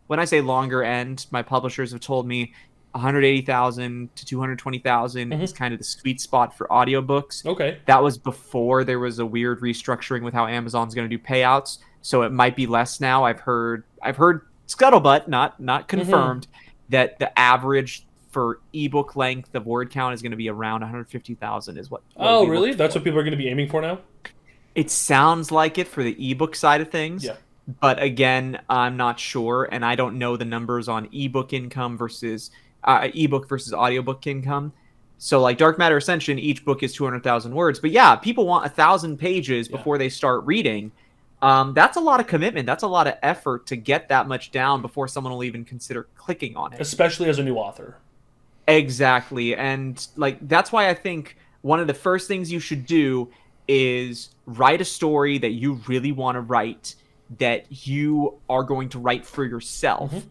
when I say longer end, my publishers have told me 180,000 to 220,000 is kind of the sweet spot for audiobooks. Okay. That was before there was a weird restructuring with how Amazon's going to do payouts. So it might be less now. I've heard scuttlebutt, not confirmed, that the average for ebook length of word count is going to be around 150,000 is what. Oh, really? That's what people are going to be aiming for now? It sounds like it for the ebook side of things. Yeah. But again, I'm not sure, and I don't know the numbers on ebook income versus ebook versus audiobook income. So like Dark Matter Ascension, each book is 200,000 words. But yeah, people want 1,000 pages before they start reading. That's a lot of commitment. That's a lot of effort to get that much down before someone will even consider clicking on it. Especially as a new author. Exactly. And like that's why I think one of the first things you should do is write a story that you really want to write that you are going to write for yourself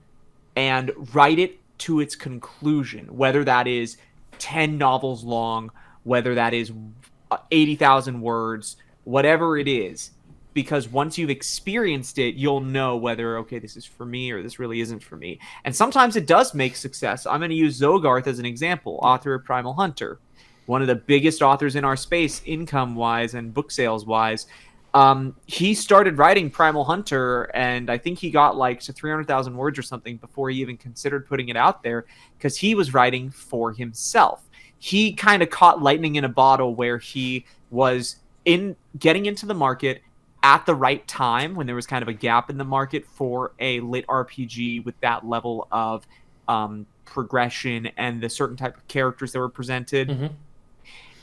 and write it to its conclusion, whether that is 10 novels long, whether that is 80,000 words, whatever it is. Because once you've experienced it, you'll know whether, okay, this is for me or this really isn't for me. And sometimes it does make success. I'm going to use Zogarth as an example, author of Primal Hunter, one of the biggest authors in our space, income-wise and book sales-wise. He started writing Primal Hunter, and I think he got like to 300,000 words or something before he even considered putting it out there, because he was writing for himself. He kind of caught lightning in a bottle where he was getting into the market at the right time when there was kind of a gap in the market for a lit RPG with that level of progression and the certain type of characters that were presented.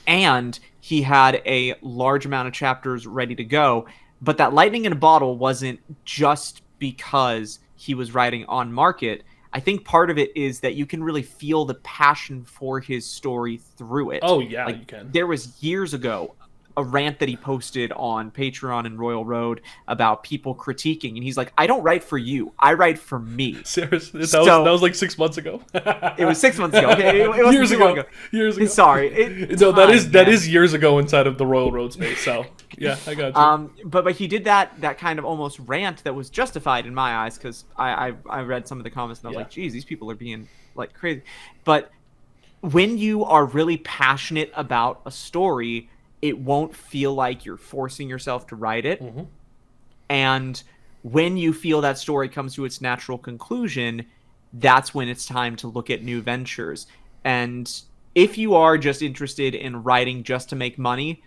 And he had a large amount of chapters ready to go. But that lightning in a bottle wasn't just because he was writing on market. I think part of it is that you can really feel the passion for his story through it. Oh, yeah, like, you can. There was years ago a rant that he posted on Patreon and Royal Road about people critiquing, and he's like, I don't write for you, I write for me. Seriously, that was like 6 months ago. It was 6 months ago. Okay, it wasn't years too ago. long ago. Years ago. Sorry. That is years ago inside of the Royal Road space. So yeah, I got you. But he did that kind of almost rant that was justified in my eyes, because I read some of the comments and I was like, geez, these people are being like crazy. But when you are really passionate about a story, it won't feel like you're forcing yourself to write it. And when you feel that story comes to its natural conclusion, that's when it's time to look at new ventures. And if you are just interested in writing just to make money,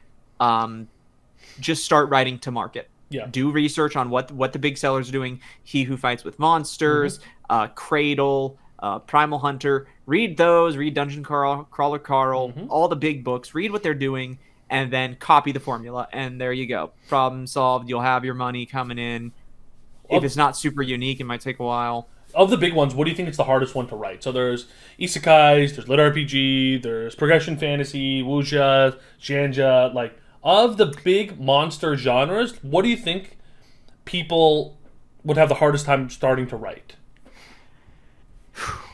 just start writing to market. Do research on what the big sellers are doing. He Who Fights with Monsters, Cradle, Primal Hunter. Read those. Read Dungeon Crawler Carl, all the big books. Read what they're doing, and then copy the formula, and there you go. Problem solved. You'll have your money coming in. If it's not super unique, it might take a while. Of the big ones, what do you think is the hardest one to write? So there's isekais, there's lit RPG, there's progression fantasy, wuxia, xianxia. Like, of the big monster genres, what do you think people would have the hardest time starting to write?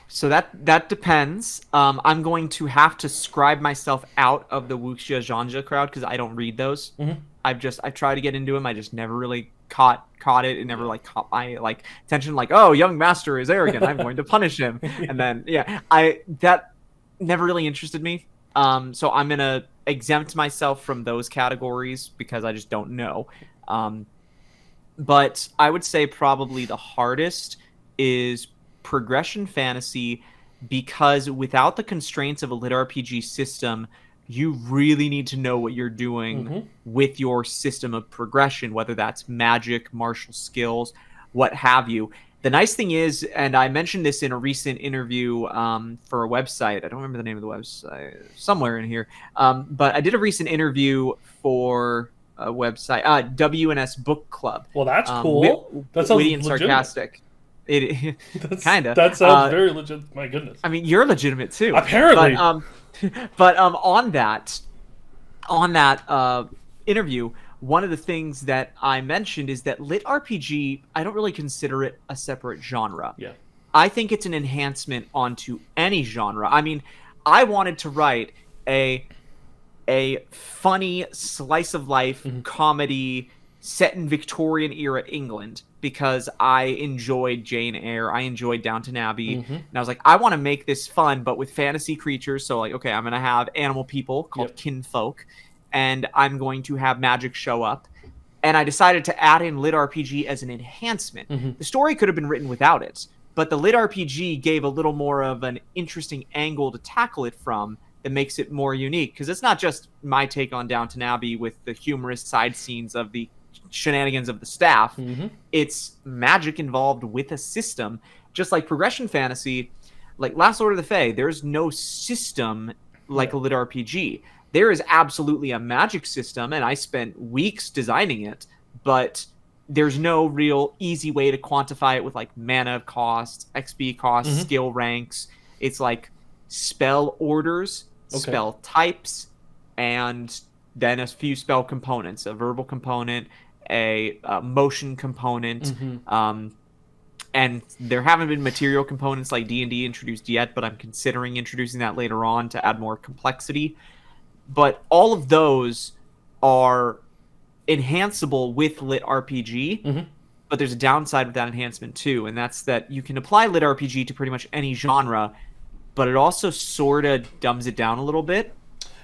So that depends. I'm going to have to scribe myself out of the wuxia xianxia crowd because I don't read those. I've tried to get into them. I just never really caught it. It never caught my attention. Like, oh, young master is arrogant, I'm going to punish him. And then that never really interested me. So I'm gonna exempt myself from those categories because I just don't know. But I would say probably the hardest is progression fantasy, because without the constraints of a lit RPG system, you really need to know what you're doing with your system of progression, whether that's magic, martial skills, what have you. The nice thing is, and I mentioned this in a recent interview for a website. I don't remember the name of the website, somewhere in here. But I did a recent interview for a website, WNS Book Club. Well, that's cool. That sounds witty and legitimate. Sarcastic. It kind of. That sounds very legit. My goodness. I mean, you're legitimate too. Apparently. But on that interview, one of the things that I mentioned is that lit RPG, I don't really consider it a separate genre. Yeah. I think it's an enhancement onto any genre. I mean, I wanted to write a funny slice of life comedy set in Victorian era England because I enjoyed Jane Eyre, I enjoyed Downton Abbey, and I was like, I want to make this fun, but with fantasy creatures. So okay, I'm gonna have animal people called kinfolk, and I'm going to have magic show up. And I decided to add in lit RPG as an enhancement. The story could have been written without it, but the lit RPG gave a little more of an interesting angle to tackle it from that makes it more unique, because it's not just my take on Downton Abbey with the humorous side scenes of the shenanigans of the staff. It's magic involved with a system, just like progression fantasy. Like Last Lord of the Fae, there's no system like a lit RPG. There is absolutely a magic system, and I spent weeks designing it, but there's no real easy way to quantify it with like mana costs, XP costs, skill ranks. It's like spell orders, spell types, and then a few spell components, a verbal component, a motion component. And there haven't been material components like D&D introduced yet, but I'm considering introducing that later on to add more complexity. But all of those are enhanceable with Lit RPG, but there's a downside with that enhancement too, and that's that you can apply Lit RPG to pretty much any genre, but it also sort of dumbs it down a little bit.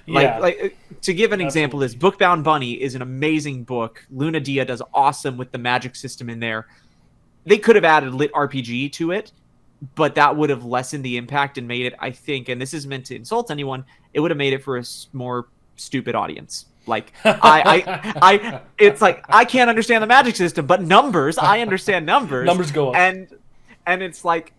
Like to give an example, is Bookbound Bunny is an amazing book. Luna Dia does awesome with the magic system in there. They could have added Lit RPG to it, but that would have lessened the impact and made it, I think, and this is meant to insult anyone, it would have made it for a more stupid audience. Like it's like I can't understand the magic system, but numbers, I understand numbers. Numbers go up, and it's like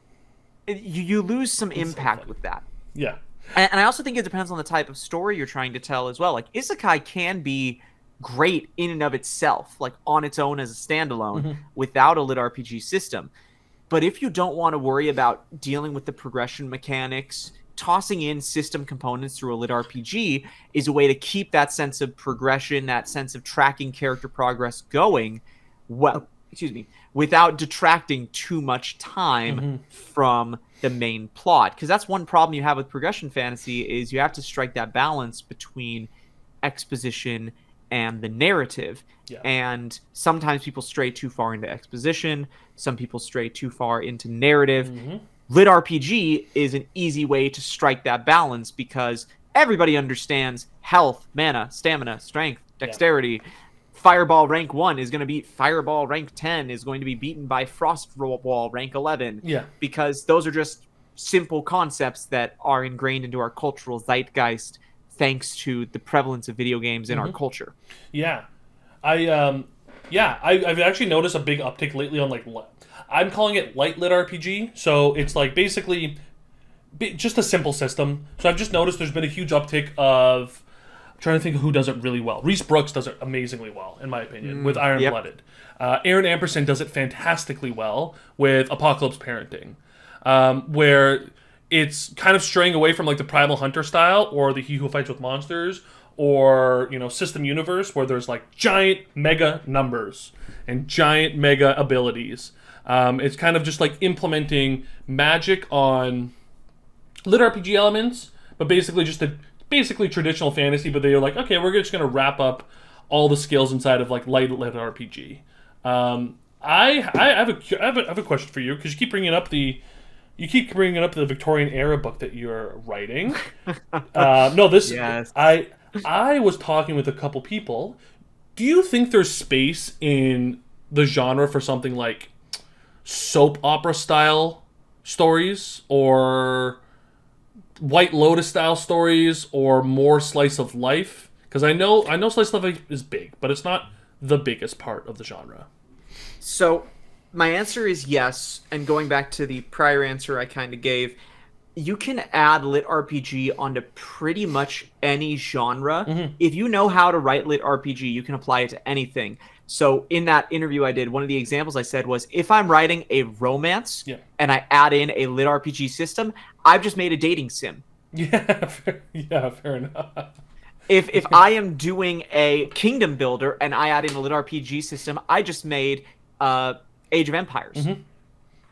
you lose some impact with that. Yeah, and I also think it depends on the type of story you're trying to tell as well. Like Isekai can be great in and of itself, like on its own as a standalone, without a Lit RPG system. But if you don't want to worry about dealing with the progression mechanics, tossing in system components through a Lit RPG is a way to keep that sense of progression, that sense of tracking character progress going, without detracting too much time from the main plot. Because that's one problem you have with progression fantasy, is you have to strike that balance between exposition and the narrative. And sometimes people stray too far into exposition, some people stray too far into narrative. Lit RPG is an easy way to strike that balance, because everybody understands health, mana, stamina, strength, dexterity. Fireball rank 1 is going to beat Fireball rank 10, is going to be beaten by Frost Wall rank 11. Because those are just simple concepts that are ingrained into our cultural zeitgeist thanks to the prevalence of video games in our culture. I've actually noticed a big uptick lately on I'm calling it light Lit RPG. So it's like basically just a simple system. So I've just noticed there's been a huge uptick of, I'm trying to think of who does it really well. Reese Brooks does it amazingly well, in my opinion, with Iron Blooded. Aaron Ampersand does it fantastically well with Apocalypse Parenting, where it's kind of straying away from like the Primal Hunter style or the He Who Fights with Monsters or, System Universe, where there's like giant mega numbers and giant mega abilities. It's kind of just like implementing magic on Lit RPG elements, but basically just basically traditional fantasy, but they're like, okay, we're just going to wrap up all the skills inside of like light Lit RPG. I have a question for you, because you keep bringing up the Victorian era book that you're writing. Yes. I was talking with a couple people. Do you think there's space in the genre for something like soap opera style stories, or White Lotus style stories, or more slice of life? Because I know slice of life is big, but it's not the biggest part of the genre. So my answer is yes, and going back to the prior answer I kind of gave, you can add Lit RPG onto pretty much any genre. If you know how to write Lit RPG, you can apply it to anything. So in that interview I did, one of the examples I said was, if I'm writing a romance and I add in a Lit RPG system, I've just made a dating sim. Fair enough. If I am doing a kingdom builder and I add in a Lit RPG system, I just made Age of Empires.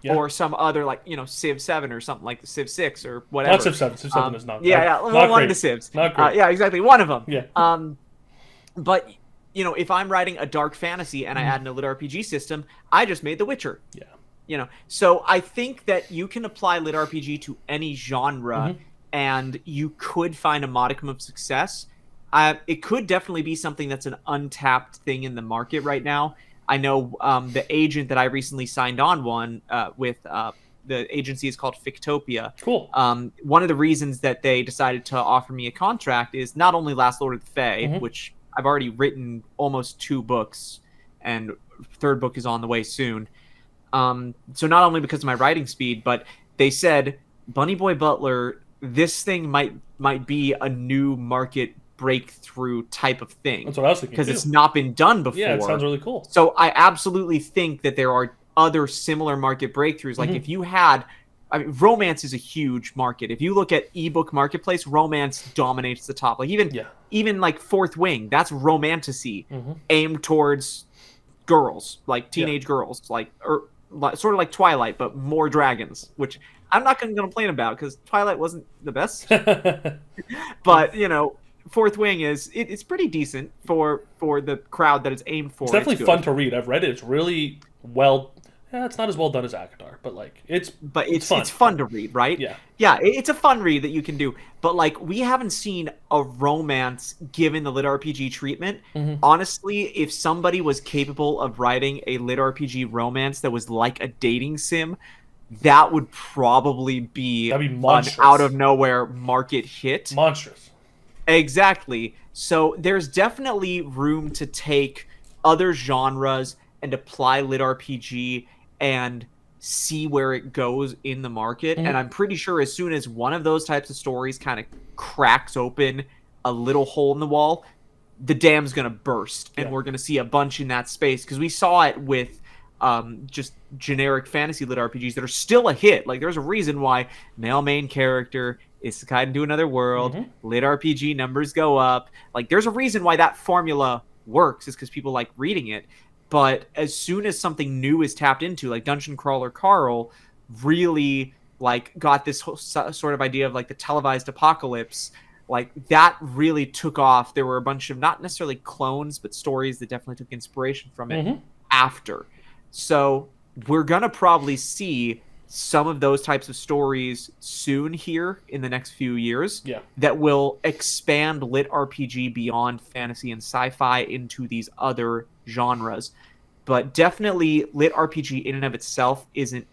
Or some other, like, Civ 7 or something like the Civ 6 or whatever. Not Civ 7. Civ 7 is not. One great. of the Civs. Not great. Exactly. One of them. But, if I'm writing a dark fantasy and I add in a Lit RPG system, I just made The Witcher. So I think that you can apply Lit RPG to any genre, and you could find a modicum of success. It could definitely be something that's an untapped thing in the market right now. I know the agent that I recently signed on with the agency is called Fictopia. Cool. One of the reasons that they decided to offer me a contract is not only Last Lord of the Fae, which I've already written almost 2 books, and third book is on the way soon. So not only because of my writing speed, but they said, Bunny Boy Butler, this thing might be a new market breakthrough type of thing. That's what I was thinking, because it's not been done before. Yeah, it sounds really cool. So I absolutely think that there are other similar market breakthroughs. Like if you had, romance is a huge market. If you look at ebook marketplace, romance dominates the top. Like even like Fourth Wing, that's romantasy aimed towards girls, like teenage girls, like sort of like Twilight, but more dragons, which I'm not going to complain about because Twilight wasn't the best. But Fourth Wing it's pretty decent for the crowd that it's aimed for. It's definitely fun to read. I've read it. It's really well. Yeah, it's not as well done as Akatar, but it's fun. It's fun to read, right? Yeah. It's a fun read that you can do. But we haven't seen a romance given the lit RPG treatment. Honestly, if somebody was capable of writing a lit RPG romance that was like a dating sim, that would probably be an out of nowhere market hit. Monstrous. Exactly. So there's definitely room to take other genres and apply lit RPG and see where it goes in the market. And I'm pretty sure as soon as one of those types of stories kind of cracks open a little hole in the wall, the dam's going to burst. And we're going to see a bunch in that space. Because we saw it with just generic fantasy lit RPGs that are still a hit. There's a reason why male main character, isekai into another world, lit RPG numbers go up. There's a reason why that formula works, is because people like reading it. But as soon as something new is tapped into, like Dungeon Crawler Carl really got this whole sort of idea of the televised apocalypse, that really took off. There were a bunch of not necessarily clones, but stories that definitely took inspiration from it after. So we're going to probably see some of those types of stories soon here in the next few years that will expand lit RPG beyond fantasy and sci-fi into these other genres. But definitely lit RPG in and of itself isn't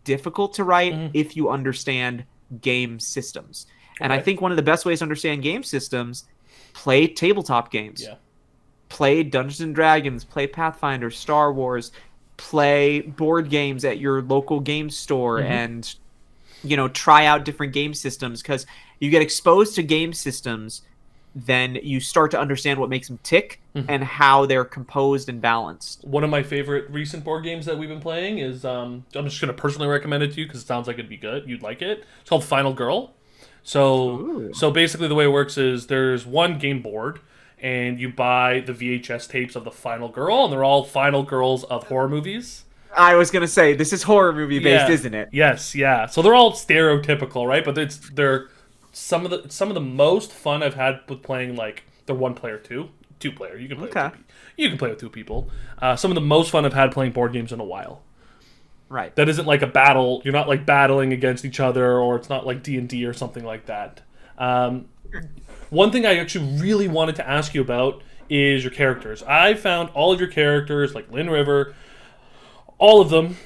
difficult to write if you understand game systems. And I think one of the best ways to understand game systems, play tabletop games. Play Dungeons and Dragons, play Pathfinder, Star Wars, play board games at your local game store and try out different game systems, because you get exposed to game systems, then you start to understand what makes them tick and how they're composed and balanced. One of my favorite recent board games that we've been playing is I'm just going to personally recommend it to you because it sounds like it'd be good. You'd like it. It's called Final Girl. So basically the way it works is there's one game board, and you buy the VHS tapes of the Final Girl, and they're all Final Girls of horror movies. I was going to say, this is horror movie based, isn't it? Yes, yeah. So they're all stereotypical, right? But they're some of the most fun I've had with playing, they're one player, two player. You can play with you can play with two people. Some of the most fun I've had playing board games in a while. Right. That isn't like a battle. You're not battling against each other, or it's not like D&D or something like that. One thing I actually really wanted to ask you about is your characters. I found all of your characters, like Lynn River, all of them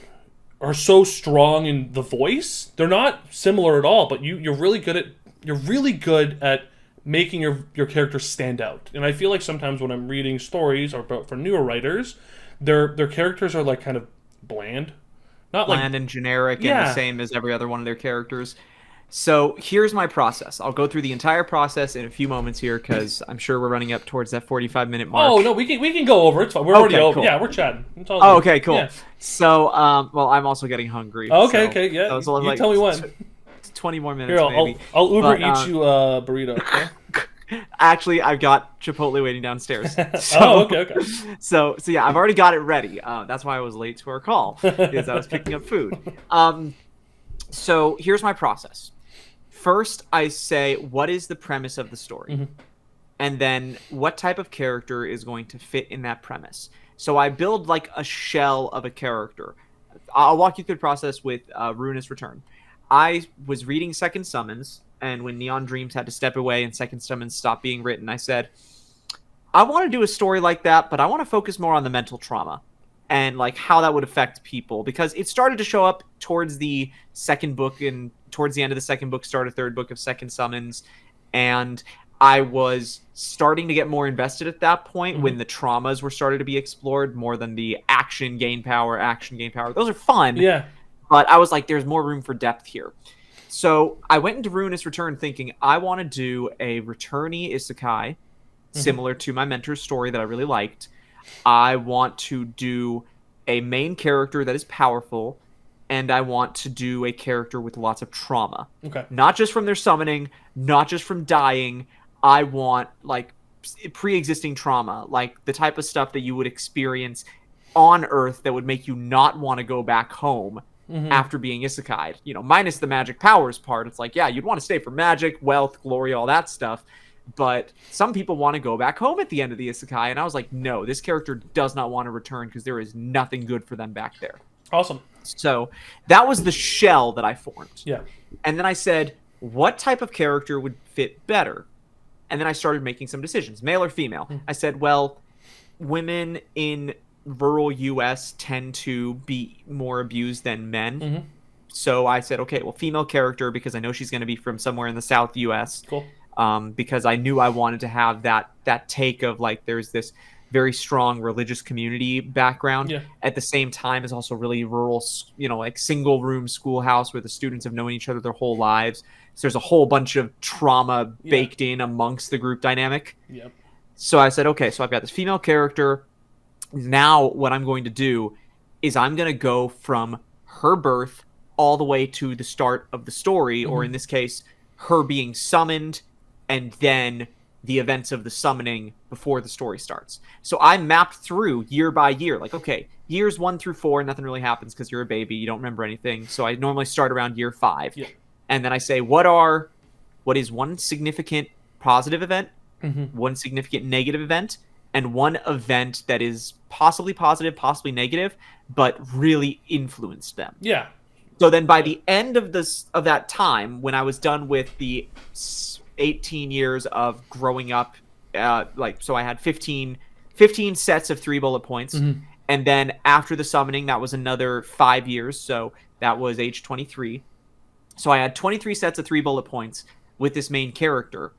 are so strong in the voice. They're not similar at all, but you're really good at making your characters stand out. And I feel like sometimes when I'm reading stories or for newer writers, their characters are kind of bland. Not bland and generic and the same as every other one of their characters. So here's my process. I'll go through the entire process in a few moments here, because I'm sure we're running up towards that 45-minute mark. Oh, no, we can go over. It's fine. We're already over. Cool. Yeah, we're chatting. Okay, cool. Yeah. So, well, I'm also getting hungry. Okay, yeah. So you tell me when. 20 more minutes, here, maybe. I'll Uber eat you a burrito, okay? Actually, I've got Chipotle waiting downstairs. Okay. So yeah, I've already got it ready. That's why I was late to our call, because I was picking up food. So here's my process. First, I say, what is the premise of the story? And then what type of character is going to fit in that premise? So I build a shell of a character. I'll walk you through the process with Ruinous Return. I was reading Second Summons, and when Neon Dreams had to step away and Second Summons stopped being written, I said, I want to do a story like that, but I want to focus more on the mental trauma and how that would affect people, because it started to show up towards the second book, and towards the end of the second book started third book of Second Summons, and I was starting to get more invested at that point when the traumas were started to be explored more than the action gain power. Those are fun. Yeah. But I was like, there's more room for depth here. So I went into Ruinous Return thinking I want to do a returnee isekai similar to my mentor's story that I really liked. I want to do a main character that is powerful, and I want to do a character with lots of trauma. Okay. Not just from their summoning, not just from dying. I want pre-existing trauma, the type of stuff that you would experience on Earth that would make you not want to go back home after being isekai'd. Minus the magic powers part. It's like, yeah, you'd want to stay for magic, wealth, glory, all that stuff. But some people want to go back home at the end of the isekai, and I was like, no, this character does not want to return because there is nothing good for them back there. Awesome. So that was the shell that I formed. Yeah. And then I said, what type of character would fit better? And then I started making some decisions, male or female. I said, well, women in rural U.S. tend to be more abused than men. So I said, okay, well, female character, because I know she's going to be from somewhere in the South U.S. Cool. Because I knew I wanted to have that take of like there's this very strong religious community background. Yeah. At the same time, is also really rural, like single room schoolhouse where the students have known each other their whole lives. So there's a whole bunch of trauma baked in amongst the group dynamic. Yep. So I said, okay, so I've got this female character. Now what I'm going to do is I'm going to go from her birth all the way to the start of the story, or in this case, her being summoned and then the events of the summoning before the story starts. So I mapped through year by year, like, okay, years 1 through 4, nothing really happens because you're a baby, you don't remember anything. So I normally start around year 5. Yeah. And then I say, what is one significant positive event, one significant negative event, and one event that is possibly positive, possibly negative, but really influenced them. Yeah. So then by the end of that time, when I was done with the 18 years of growing up, so I had 15 sets of 3 bullet points. And then after the summoning, that was another 5 years. So that was age 23. So I had 23 sets of 3 bullet points with this main character.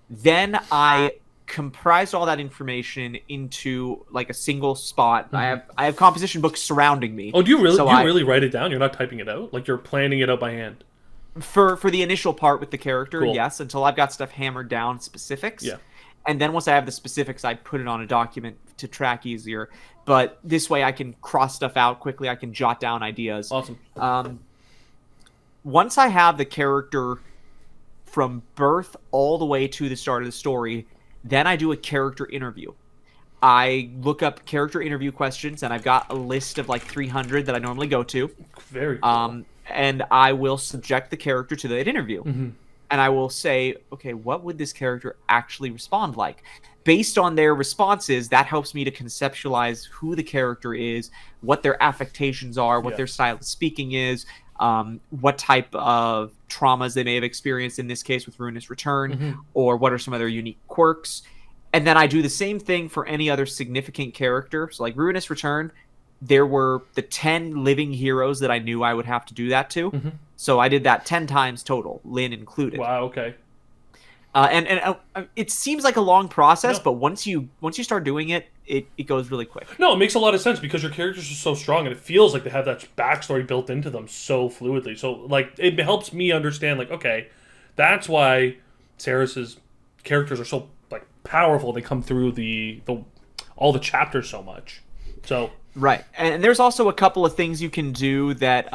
Then I comprised all that information into like a single spot. I have composition books surrounding me. Oh, do you really? So you really write it down? You're not typing it out? Like you're planning it out by hand? For the initial part with the character, cool. Yes, until I've got stuff hammered down, specifics. Yeah. And then once I have the specifics, I put it on a document to track easier. But this way I can cross stuff out quickly. I can jot down ideas. Awesome. Once I have the character from birth all the way to the start of the story, then I do a character interview. I look up character interview questions, and I've got a list of like 300 that I normally go to. Very cool. And I will subject the character to that interview. And I will say, okay, what would this character actually respond like? Based on their responses, that helps me to conceptualize who the character is, what their affectations are, what their style of speaking is, what type of traumas they may have experienced, in this case with Ruinous Return, or what are some other unique quirks. And then I do the same thing for any other significant character. So like Ruinous Return, there were the 10 living heroes that I knew I would have to do that to. So I did that 10 times total, Lynn included. Wow, okay. And it seems like a long process, but once you start doing it, it goes really quick. No, it makes a lot of sense because your characters are so strong, and it feels like they have that backstory built into them so fluidly. So, like, it helps me understand, like, okay, that's why Seras's characters are so, like, powerful. They come through all the chapters so much. So right, and there's also a couple of things you can do that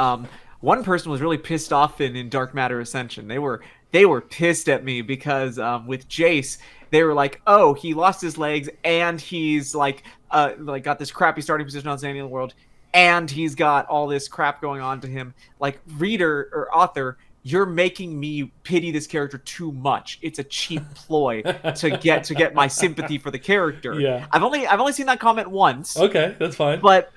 one person was really pissed off in Dark Matter Ascension. They were pissed at me because with Jace, they were like, oh, he lost his legs and he's like got this crappy starting position on Xandian World, and he's got all this crap going on to him. Like, reader or author, you're making me pity this character too much. It's a cheap ploy to get my sympathy for the character. Yeah. I've only seen that comment once. Okay, that's fine. But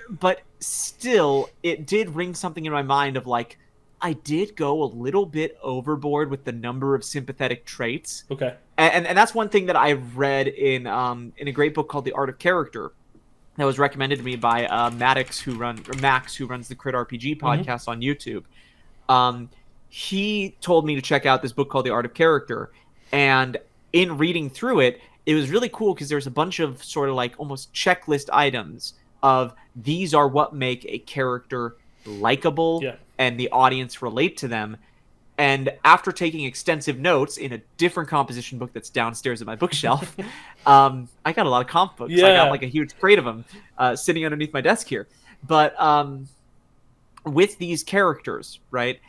still, it did ring something in my mind of like, I did go a little bit overboard with the number of sympathetic traits. Okay. And that's one thing that I read in a great book called The Art of Character that was recommended to me by Max, who runs the Crit RPG podcast on YouTube. He told me to check out this book called The Art of Character, and in reading through it, it was really cool because there's a bunch of sort of like almost checklist items of these are what make a character likable and the audience relate to them. And after taking extensive notes in a different composition book that's downstairs at my bookshelf, I got a lot of comp books. I got like a huge crate of them sitting underneath my desk here. But with these characters, right,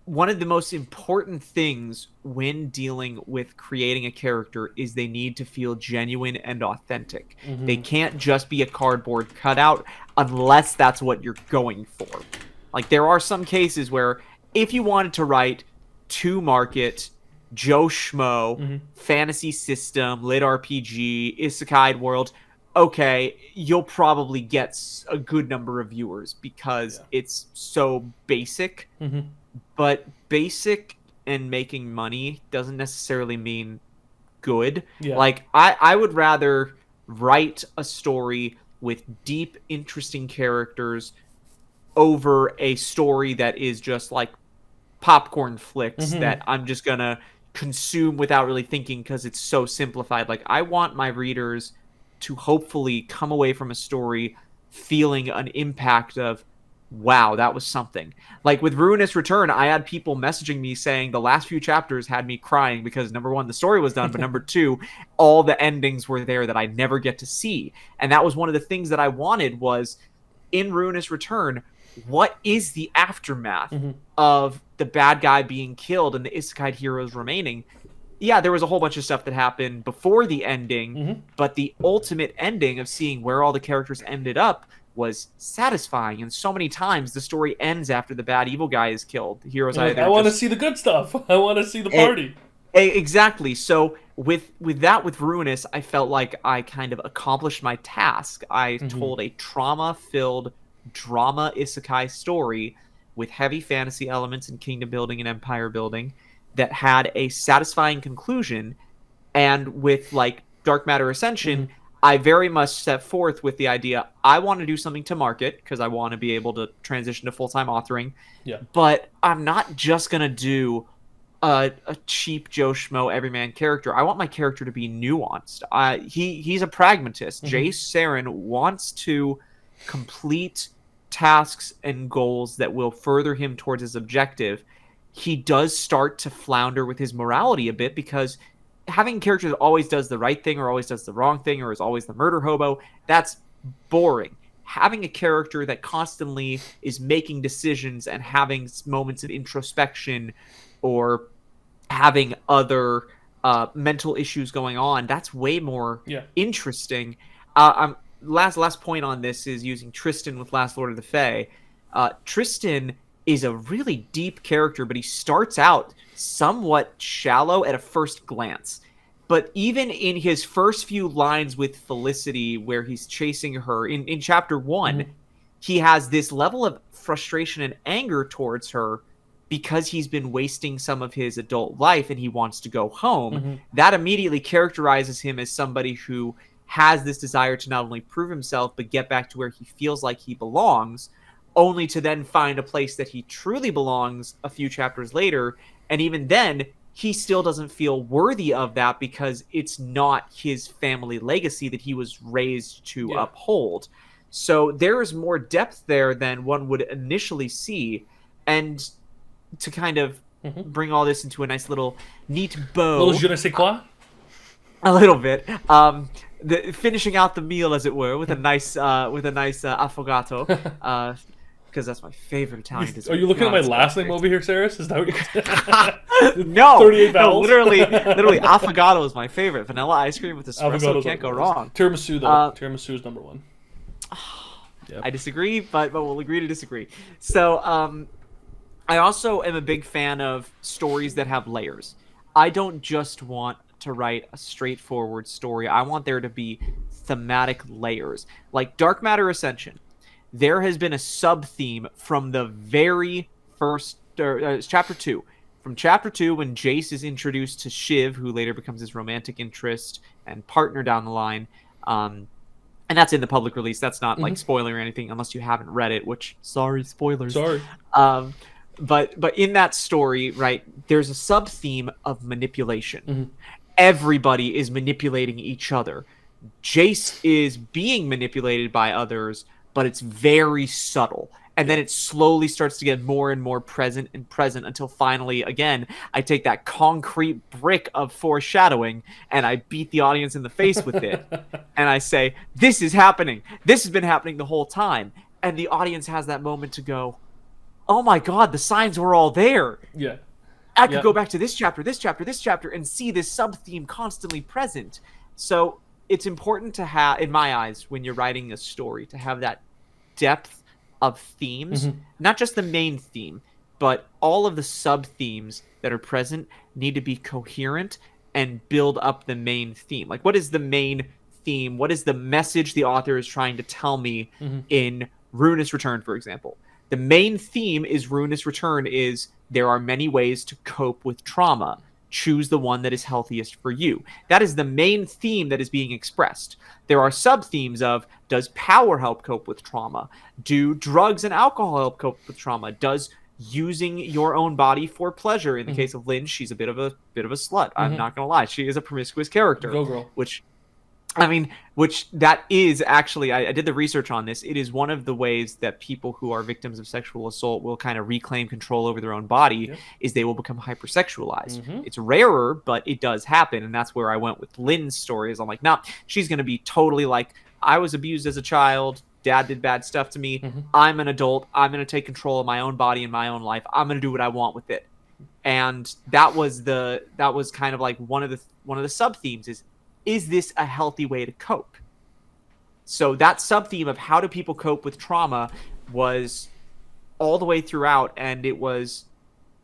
one of the most important things when dealing with creating a character is they need to feel genuine and authentic. They can't just be a cardboard cutout unless that's what you're going for. Like, there are some cases where if you wanted to write to market Joe Schmo, fantasy system, lit RPG, isekai world, okay, you'll probably get a good number of viewers because it's so basic. But basic and making money doesn't necessarily mean good. Like, I would rather write a story with deep, interesting characters over a story that is just like popcorn flicks that I'm just gonna consume without really thinking because it's so simplified. Like, I want my readers to hopefully come away from a story feeling an impact of, wow, that was something. Like with Ruinous Return, I had people messaging me saying the last few chapters had me crying because, number one, the story was done, but number two, all the endings were there that I never get to see. And that was one of the things that I wanted was, in Ruinous Return, what is the aftermath of the bad guy being killed and the isekai heroes remaining? Yeah, there was a whole bunch of stuff that happened before the ending, but the ultimate ending of seeing where all the characters ended up was satisfying. And so many times the story ends after the bad evil guy is killed. The heroes either I want to see the good stuff. I want to see the party. Exactly. So with Ruinous, I felt like I kind of accomplished my task. I told a trauma-filled drama isekai story with heavy fantasy elements and kingdom building and empire building that had a satisfying conclusion. And with like Dark Matter Ascension, I very much set forth with the idea I want to do something to market because I want to be able to transition to full-time authoring. But I'm not just going to do a cheap Joe Schmo everyman character. I want my character to be nuanced. He's a pragmatist. Jace Saren wants to complete tasks and goals that will further him towards his objective. He does start to flounder with his morality a bit because having a character that always does the right thing or always does the wrong thing or is always the murder hobo, that's boring. Having a character that constantly is making decisions and having moments of introspection or having other mental issues going on, that's way more interesting. Last point on this is using Tristan with Last Lord of the Fae. Tristan is a really deep character, but he starts out somewhat shallow at a first glance. But even in his first few lines with Felicity, where he's chasing her, in chapter 1, he has this level of frustration and anger towards her because he's been wasting some of his adult life and he wants to go home. That immediately characterizes him as somebody who has this desire to not only prove himself, but get back to where he feels like he belongs, only to then find a place that he truly belongs a few chapters later. And even then, he still doesn't feel worthy of that because it's not his family legacy that he was raised to uphold. So there is more depth there than one would initially see. And to kind of bring all this into a nice little neat bow. Little je ne sais quoi? A little bit. Finishing out the meal, as it were, with a nice affogato. Because that's my favorite Italian dessert. Are you looking at my last name over here, Seras? Is that what you're No, 38 vowels? literally, affogato is my favorite. Vanilla ice cream with espresso can't go wrong. Tiramisu, though. Tiramisu is number one. Yep. I disagree, but we'll agree to disagree. So, I also am a big fan of stories that have layers. I don't just want to write a straightforward story. I want there to be thematic layers. Like Dark Matter Ascension. There has been a sub-theme from the very first... chapter 2. From chapter 2, when Jace is introduced to Shiv, who later becomes his romantic interest and partner down the line. And that's in the public release. That's not like spoiling or anything, unless you haven't read it, which... Sorry, spoilers. Sorry. But in that story, right, there's a sub-theme of manipulation. Everybody is manipulating each other. Jace is being manipulated by others, but it's very subtle. And then it slowly starts to get more and more present until finally, again, I take that concrete brick of foreshadowing and I beat the audience in the face with it. And I say, this is happening. This has been happening the whole time. And the audience has that moment to go, oh my god, the signs were all there. Yeah. I could go back to this chapter, and see this sub-theme constantly present. So it's important to have, in my eyes, when you're writing a story, to have that depth of themes, not just the main theme, but all of the sub-themes that are present need to be coherent and build up the main theme. Like, what is the main theme? What is the message the author is trying to tell me in Ruinous Return, for example? The main theme is Ruinous Return is there are many ways to cope with trauma. Choose the one that is healthiest for you. That is the main theme that is being expressed. There are sub-themes of, does power help cope with trauma? Do drugs and alcohol help cope with trauma? Does using your own body for pleasure, in the case of Lynn, she's a bit of a slut. I'm not gonna lie. She is a promiscuous character. Go girl. Which that is actually, I did the research on this. It is one of the ways that people who are victims of sexual assault will kind of reclaim control over their own body, is they will become hypersexualized. It's rarer, but it does happen. And that's where I went with Lynn's story, is I'm like, nah, she's going to be totally like, I was abused as a child. Dad did bad stuff to me. I'm an adult. I'm going to take control of my own body and my own life. I'm going to do what I want with it. And that was kind of like one of the sub themes is this a healthy way to cope? So that sub-theme of how do people cope with trauma was all the way throughout, and it was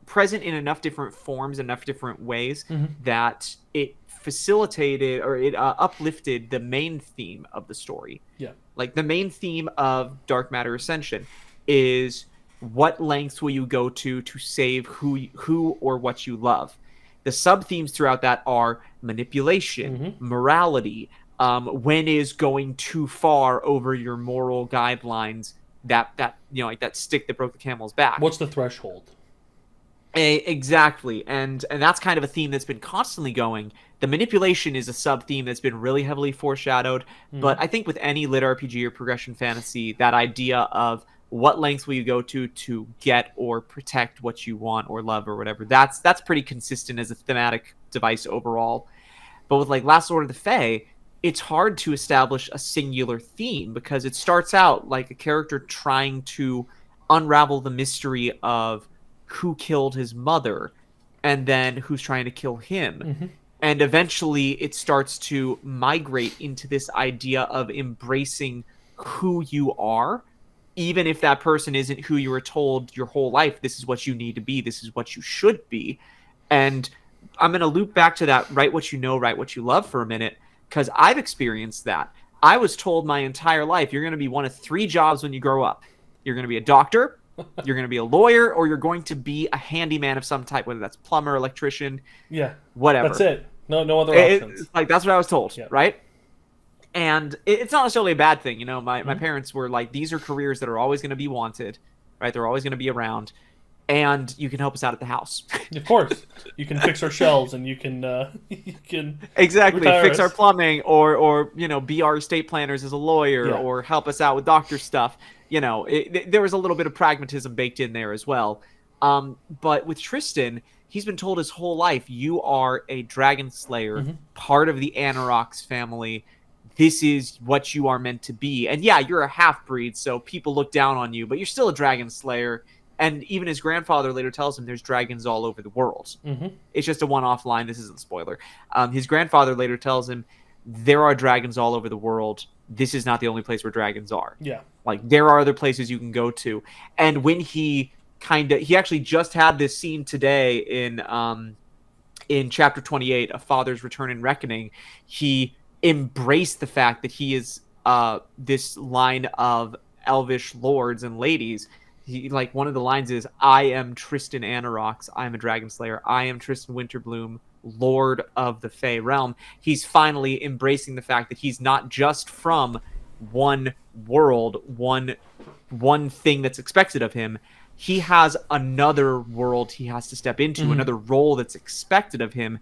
present in enough different forms, enough different ways that it facilitated, or it uplifted the main theme of the story. Yeah. Like, the main theme of Dark Matter Ascension is, what lengths will you go to save who or what you love? The sub-themes throughout that are manipulation, morality, when is going too far over your moral guidelines, that like that stick that broke the camel's back. What's the threshold? Exactly. And that's kind of a theme that's been constantly going. The manipulation is a sub-theme that's been really heavily foreshadowed, but I think with any lit RPG or progression fantasy, that idea of what lengths will you go to get or protect what you want or love or whatever, that's pretty consistent as a thematic device overall. But with like Last Lord of the Fae, it's hard to establish a singular theme, because it starts out like a character trying to unravel the mystery of who killed his mother and then who's trying to kill him. And eventually it starts to migrate into this idea of embracing who you are, even if that person isn't who you were told your whole life, this is what you need to be, this is what you should be. And I'm going to loop back to that write what you know, write what you love for a minute, because I've experienced that. I was told my entire life, you're going to be one of 3 jobs when you grow up. You're going to be a doctor, you're going to be a lawyer, or you're going to be a handyman of some type, whether that's plumber, electrician, whatever. That's it. No other options. Like, that's what I was told, right? And it's not necessarily a bad thing. My parents were like, these are careers that are always going to be wanted, right? They're always going to be around. And you can help us out at the house. Of course. You can fix our shelves, and you can exactly fix us. our plumbing, or be our estate planners as a lawyer, or help us out with doctor stuff. There was a little bit of pragmatism baked in there as well. But with Tristan, he's been told his whole life, you are a dragon slayer, part of the Anorak's family. This is what you are meant to be. And yeah, you're a half-breed, so people look down on you, but you're still a dragon slayer. And even his grandfather later tells him there's dragons all over the world. It's just a one-off line. This isn't a spoiler. His grandfather later tells him there are dragons all over the world. This is not the only place where dragons are. Yeah. Like, there are other places you can go to. And when he actually just had this scene today in chapter 28, A Father's Return and Reckoning, he embraced the fact that he is this line of elvish lords and ladies. Like, one of the lines is, I am Tristan Anorax, I am a dragon slayer. I am Tristan Winterbloom, Lord of the Fae realm. He's finally embracing the fact that he's not just from one world, one thing that's expected of him. He has another world he has to step into, another role that's expected of him.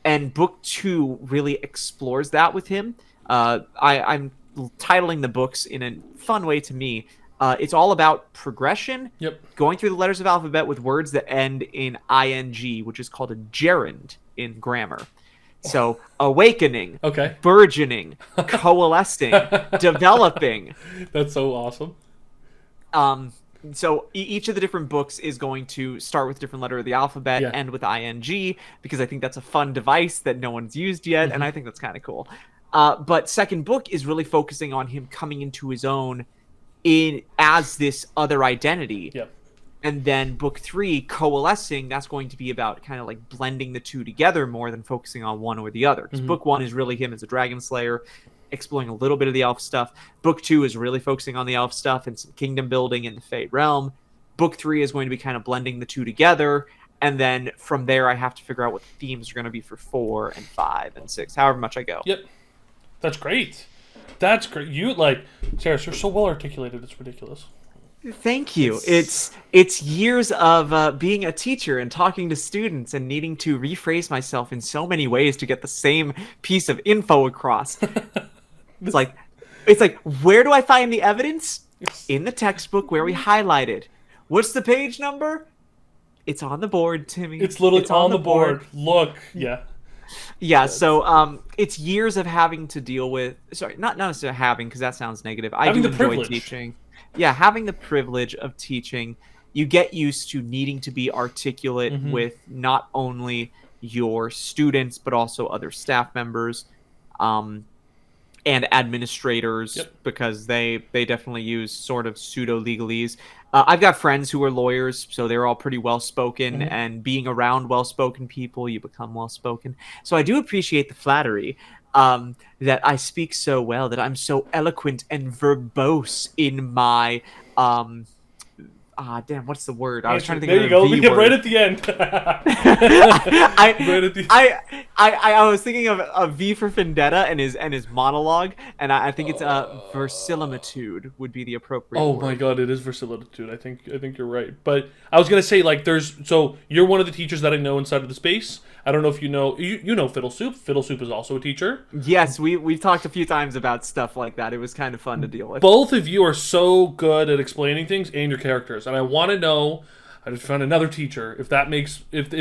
And book 2 really explores that with him. I'm titling the books in a fun way to me. It's all about progression, going through the letters of alphabet with words that end in ing, which is called a gerund in grammar. So, awakening, burgeoning, coalescing, developing. That's so awesome. So each of the different books is going to start with a different letter of the alphabet, end with ing, because I think that's a fun device that no one's used yet, and I think that's kind of cool. But second book is really focusing on him coming into his own as this other identity. Yep. And then book 3, coalescing, that's going to be about kind of like blending the two together more than focusing on one or the other. Because book 1 is really him as a dragon slayer, exploring a little bit of the elf stuff. Book 2 is really focusing on the elf stuff and some kingdom building in the Fey realm. Book 3 is going to be kind of blending the two together. And then from there, I have to figure out what the themes are going to be for 4 and 5 and 6, however much I go. Yep. That's great. That's great. You, like, Seras, you're so well articulated, it's ridiculous. Thank you. It's years of being a teacher and talking to students and needing to rephrase myself in so many ways to get the same piece of info across. It's like, where do I find the evidence? In the textbook where we highlighted. What's the page number? It's on the board, Timmy. It's literally on the board. Look, yeah. Yeah, so it's years of having to deal with. Sorry, not necessarily having, because that sounds negative. I do enjoy teaching. Yeah, having the privilege of teaching, you get used to needing to be articulate with not only your students but also other staff members. And administrators, because they definitely use sort of pseudo-legalese. I've got friends who are lawyers, so they're all pretty well-spoken, and being around well-spoken people, you become well-spoken. So I do appreciate the flattery that I speak so well, that I'm so eloquent and verbose in my... damn, what's the word? I was trying to think of the V word. Right at the end. I was thinking of a V for Vendetta and his monologue, and I think it's verisimilitude would be the appropriate word. My god, it is verisimilitude. I think you're right. But I was gonna say, like, so you're one of the teachers that I know inside of the space. I don't know if you know Fiddle Soup. Fiddle Soup is also a teacher. Yes, we've talked a few times about stuff like that. It was kind of fun to deal with. Both of you are so good at explaining things and your characters, and I want to know. I just found another teacher. If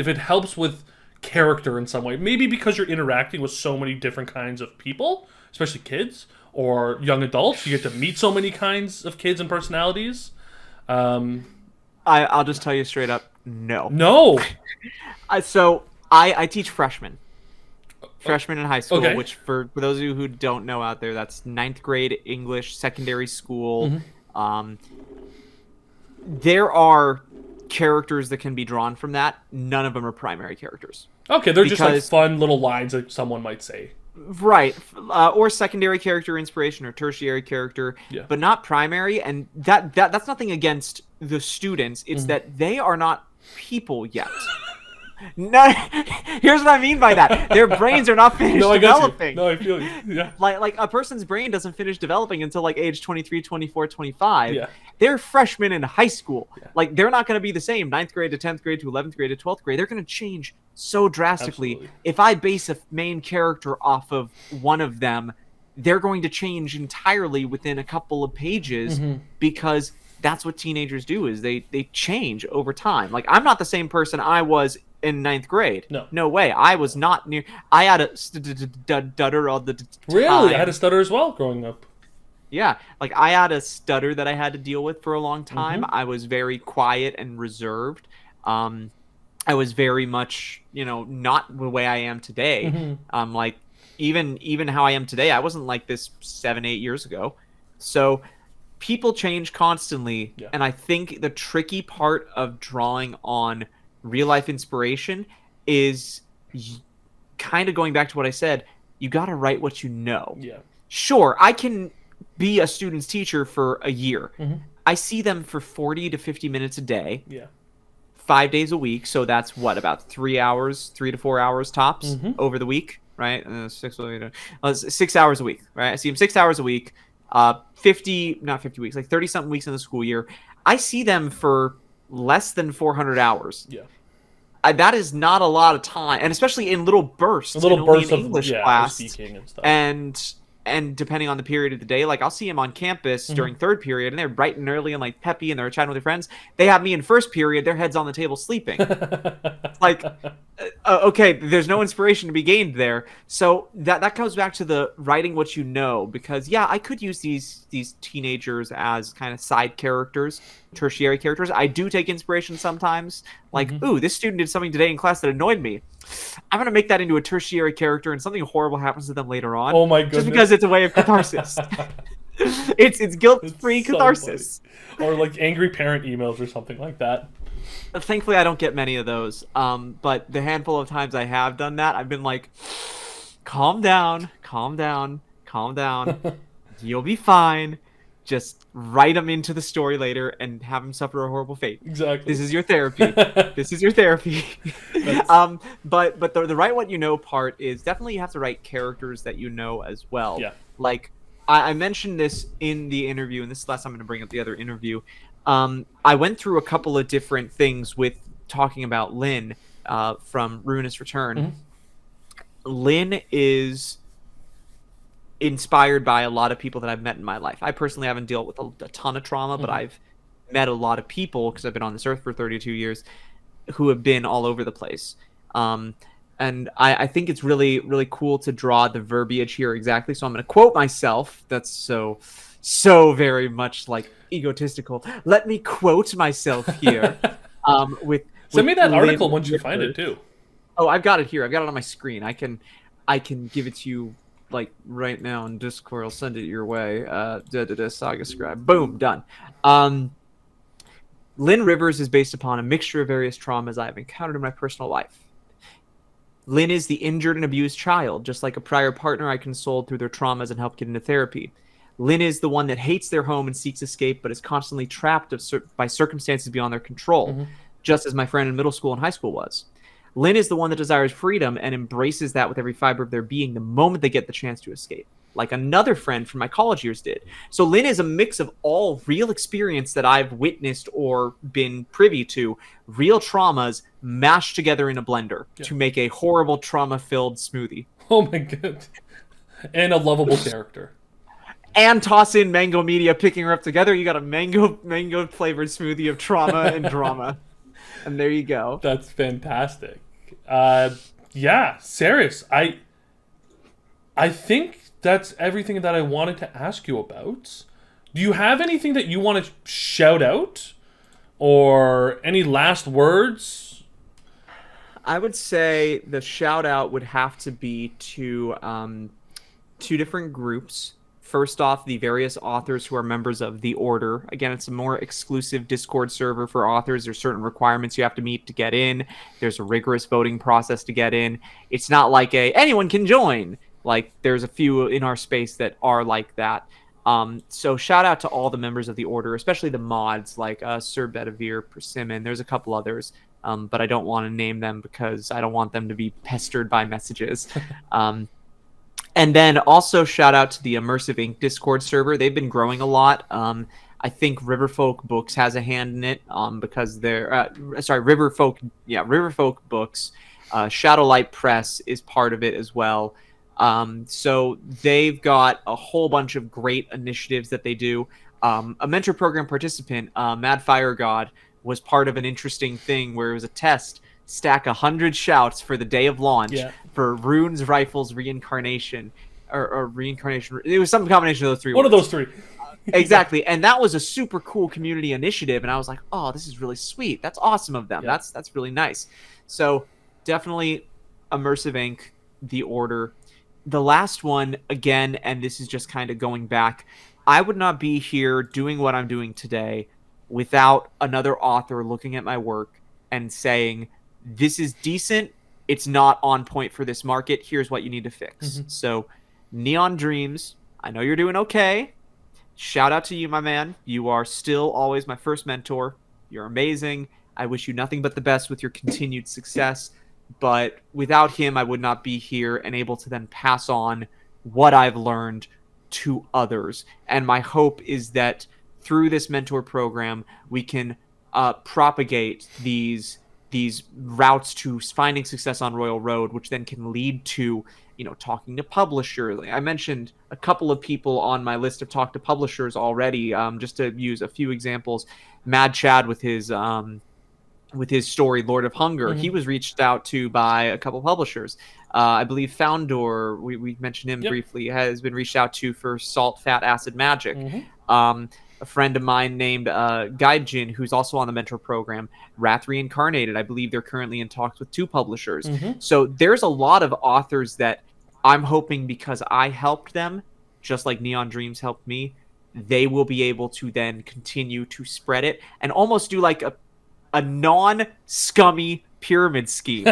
it helps with character in some way, maybe because you're interacting with so many different kinds of people, especially kids or young adults, you get to meet so many kinds of kids and personalities. I'll just tell you straight up, no. No. So I teach freshmen in high school, okay. Which for those of you who don't know out there, that's 9th grade English, secondary school. There are characters that can be drawn from that. None of them are primary characters. Okay, they're just like fun little lines that someone might say. Right. Or secondary character inspiration or tertiary character, but not primary. And that's nothing against the students. It's that they are not people yet. No, here's what I mean by that. Their brains are not finished developing. No, I feel you. Yeah. Like a person's brain doesn't finish developing until like age 23, 24, 25. Yeah. They're freshmen in high school. Yeah. Like they're not going to be the same 9th grade to 10th grade to 11th grade to 12th grade. They're going to change so drastically. Absolutely. If I base a main character off of one of them, they're going to change entirely within a couple of pages because that's what teenagers do is they change over time. Like I'm not the same person I was in 9th grade. No way. I was not near. I had a stutter all the time. Really? I had a stutter as well growing up. Yeah. Like I had a stutter that I had to deal with for a long time. I was very quiet and reserved. I was very much, not the way I am today. Like even how I am today, I wasn't like this 7-8 years ago. So people change constantly. Yeah. And I think the tricky part of drawing on real life inspiration is kind of going back to what I said. You got to write what you know. Yeah. Sure, I can be a student's teacher for a year. I see them for 40 to 50 minutes a day. Yeah. 5 days a week. So that's what, about 3 to 4 hours tops over the week, right? 6 hours a week, right? I see them 6 hours a week, 30 something weeks in the school year. I see them for less than 400 hours. Yeah. That is not a lot of time, and especially in little bursts. A little burst of English class speaking and stuff. And And depending on the period of the day, like I'll see them on campus during third period, and they're bright and early and like peppy, and they're chatting with their friends. They have me in first period, their heads on the table sleeping. Like, okay, there's no inspiration to be gained there. So that comes back to the writing what you know, because yeah, I could use these teenagers as kind of side characters, tertiary characters. I do take inspiration sometimes. Like, ooh, this student did something today in class that annoyed me. I'm gonna make that into a tertiary character, and something horrible happens to them later on. Oh my goodness! Just because it's a way of catharsis. it's guilt-free catharsis. Or like angry parent emails or something like that. Thankfully, I don't get many of those. But the handful of times I have done that, I've been like, calm down, calm down, calm down. You'll be fine. Just write them into the story later and have them suffer a horrible fate. Exactly. This is your therapy. This is your therapy. But the write what you know part is definitely you have to write characters that you know as well. Yeah. Like I mentioned this in the interview, and this is the last time I'm going to bring up the other interview. I went through a couple of different things with talking about Lynn from Ruinous Return. Lynn is inspired by a lot of people that I've met in my life. I personally haven't dealt with a ton of trauma, but I've met a lot of people, because I've been on this earth for 32 years, who have been all over the place. And I think it's really, really cool to draw the verbiage here exactly. So I'm going to quote myself. That's so very much like egotistical. Let me quote myself here. Send me that Lynn article once you Rivers. find it too. Oh, I've got it here. I've got it on my screen. I can give it to you like right now in Discord. I'll send it your way. Saga Scribe. Boom, done. Lynn Rivers is based upon a mixture of various traumas I have encountered in my personal life. Lynn is the injured and abused child, just like a prior partner I consoled through their traumas and helped get into therapy. Lynn is the one that hates their home and seeks escape, but is constantly trapped by circumstances beyond their control, just as my friend in middle school and high school was. Lynn is the one that desires freedom and embraces that with every fiber of their being the moment they get the chance to escape, like another friend from my college years did. So Lynn is a mix of all real experience that I've witnessed or been privy to, real traumas mashed together in a blender to make a horrible trauma-filled smoothie. Oh my god. And a lovable character. And toss in Mango Media picking her up together. You got a mango flavored smoothie of trauma and drama. And there you go. That's fantastic. Yeah, Seras, I think that's everything that I wanted to ask you about. Do you have anything that you want to shout out? Or any last words? I would say the shout out would have to be to two different groups. First off, the various authors who are members of the Order. Again, it's a more exclusive Discord server for authors. There's certain requirements you have to meet to get in. There's a rigorous voting process to get in. It's not like anyone can join. Like, there's a few in our space that are like that. So shout out to all the members of the Order, especially the mods like Sir Bedivere, Persimmon. There's a couple others, but I don't want to name them because I don't want them to be pestered by messages. And then also shout out to the Immersive Ink Discord server. They've been growing a lot. I think Riverfolk Books has a hand in it because they're Riverfolk Books. Shadowlight Press is part of it as well. So they've got a whole bunch of great initiatives that they do. A mentor program participant, Mad Fire God, was part of an interesting thing where it was a test. Stack 100 shouts for the day of launch for Runes Rifles Reincarnation or Reincarnation. It was some combination of those three. One words. of those three. Exactly. And that was a super cool community initiative. And I was like, oh, this is really sweet. That's awesome of them. Yeah. That's really nice. So definitely Immersive Ink, The Order. The last one, again, and this is just kind of going back, I would not be here doing what I'm doing today without another author looking at my work and saying, this is decent. It's not on point for this market. Here's what you need to fix. So Neon Dreams, I know you're doing okay. Shout out to you, my man. You are still always my first mentor. You're amazing. I wish you nothing but the best with your continued success. But without him, I would not be here and able to then pass on what I've learned to others. And my hope is that through this mentor program, we can propagate these these routes to finding success on Royal Road, which then can lead to, talking to publishers. I mentioned a couple of people on my list of talk to publishers already. Just to use a few examples, Mad Chad with his story Lord of Hunger, he was reached out to by a couple publishers. I believe Foundor, we mentioned him briefly, has been reached out to for Salt, Fat, Acid, Magic. A friend of mine named Gaijin, who's also on the mentor program, Wrath Reincarnated, I believe they're currently in talks with 2 publishers. So there's a lot of authors that I'm hoping, because I helped them, just like Neon Dreams helped me, they will be able to then continue to spread it and almost do like a non-scummy pyramid scheme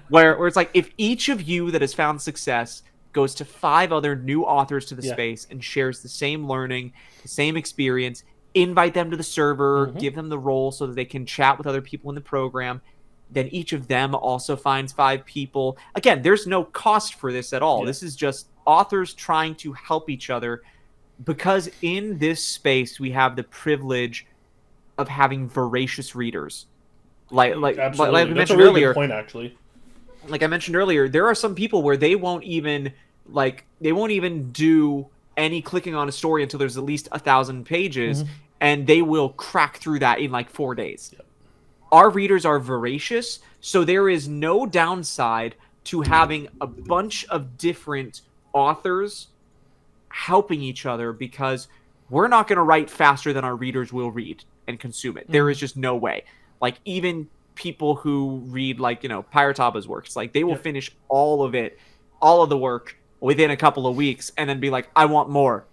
where it's like, if each of you that has found success goes to 5 other new authors to the space and shares the same learning, the same experience, invite them to the server, give them the role so that they can chat with other people in the program, then each of them also finds 5 people. Again, there's no cost for this at all. This is just authors trying to help each other, because in this space we have the privilege of having voracious readers. Like I mentioned earlier, point, actually. Like I mentioned earlier, there are some people where they won't even do any clicking on a story until there's at least 1,000 pages, and they will crack through that in like 4 days. Our readers are voracious, so there is no downside to having a bunch of different authors helping each other, because we're not going to write faster than our readers will read and consume it. There is just no way. Like, even people who read, like, Pirataba's works, like, they will finish all of the work within a couple of weeks and then be like, I want more.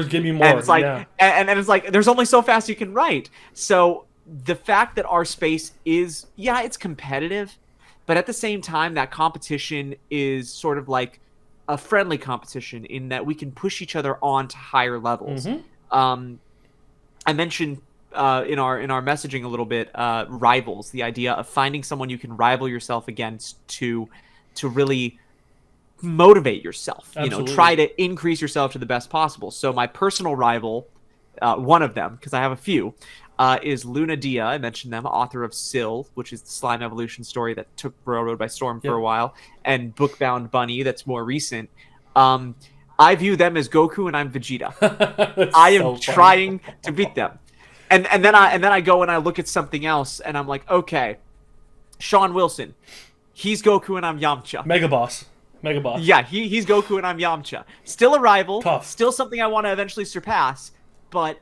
Give me more. And it's like, and it's like, there's only so fast you can write. So the fact that our space is, it's competitive, but at the same time, that competition is sort of like a friendly competition in that we can push each other on to higher levels. I mentioned in our messaging a little bit, rivals, the idea of finding someone you can rival yourself against to really motivate yourself. Absolutely. Try to increase yourself to the best possible. So my personal rival, one of them, because I have a few, is Luna Dia. I mentioned them, author of Syl, which is the slime evolution story that took Railroad by storm for a while, and Bookbound Bunny, that's more recent. I view them as Goku and I'm Vegeta. I am trying to beat them. And then I go and I look at something else and I'm like, okay, Sean Wilson, he's Goku and I'm Yamcha. Mega Boss. Yeah, he's Goku and I'm Yamcha. Still a rival. Tough. Still something I want to eventually surpass. But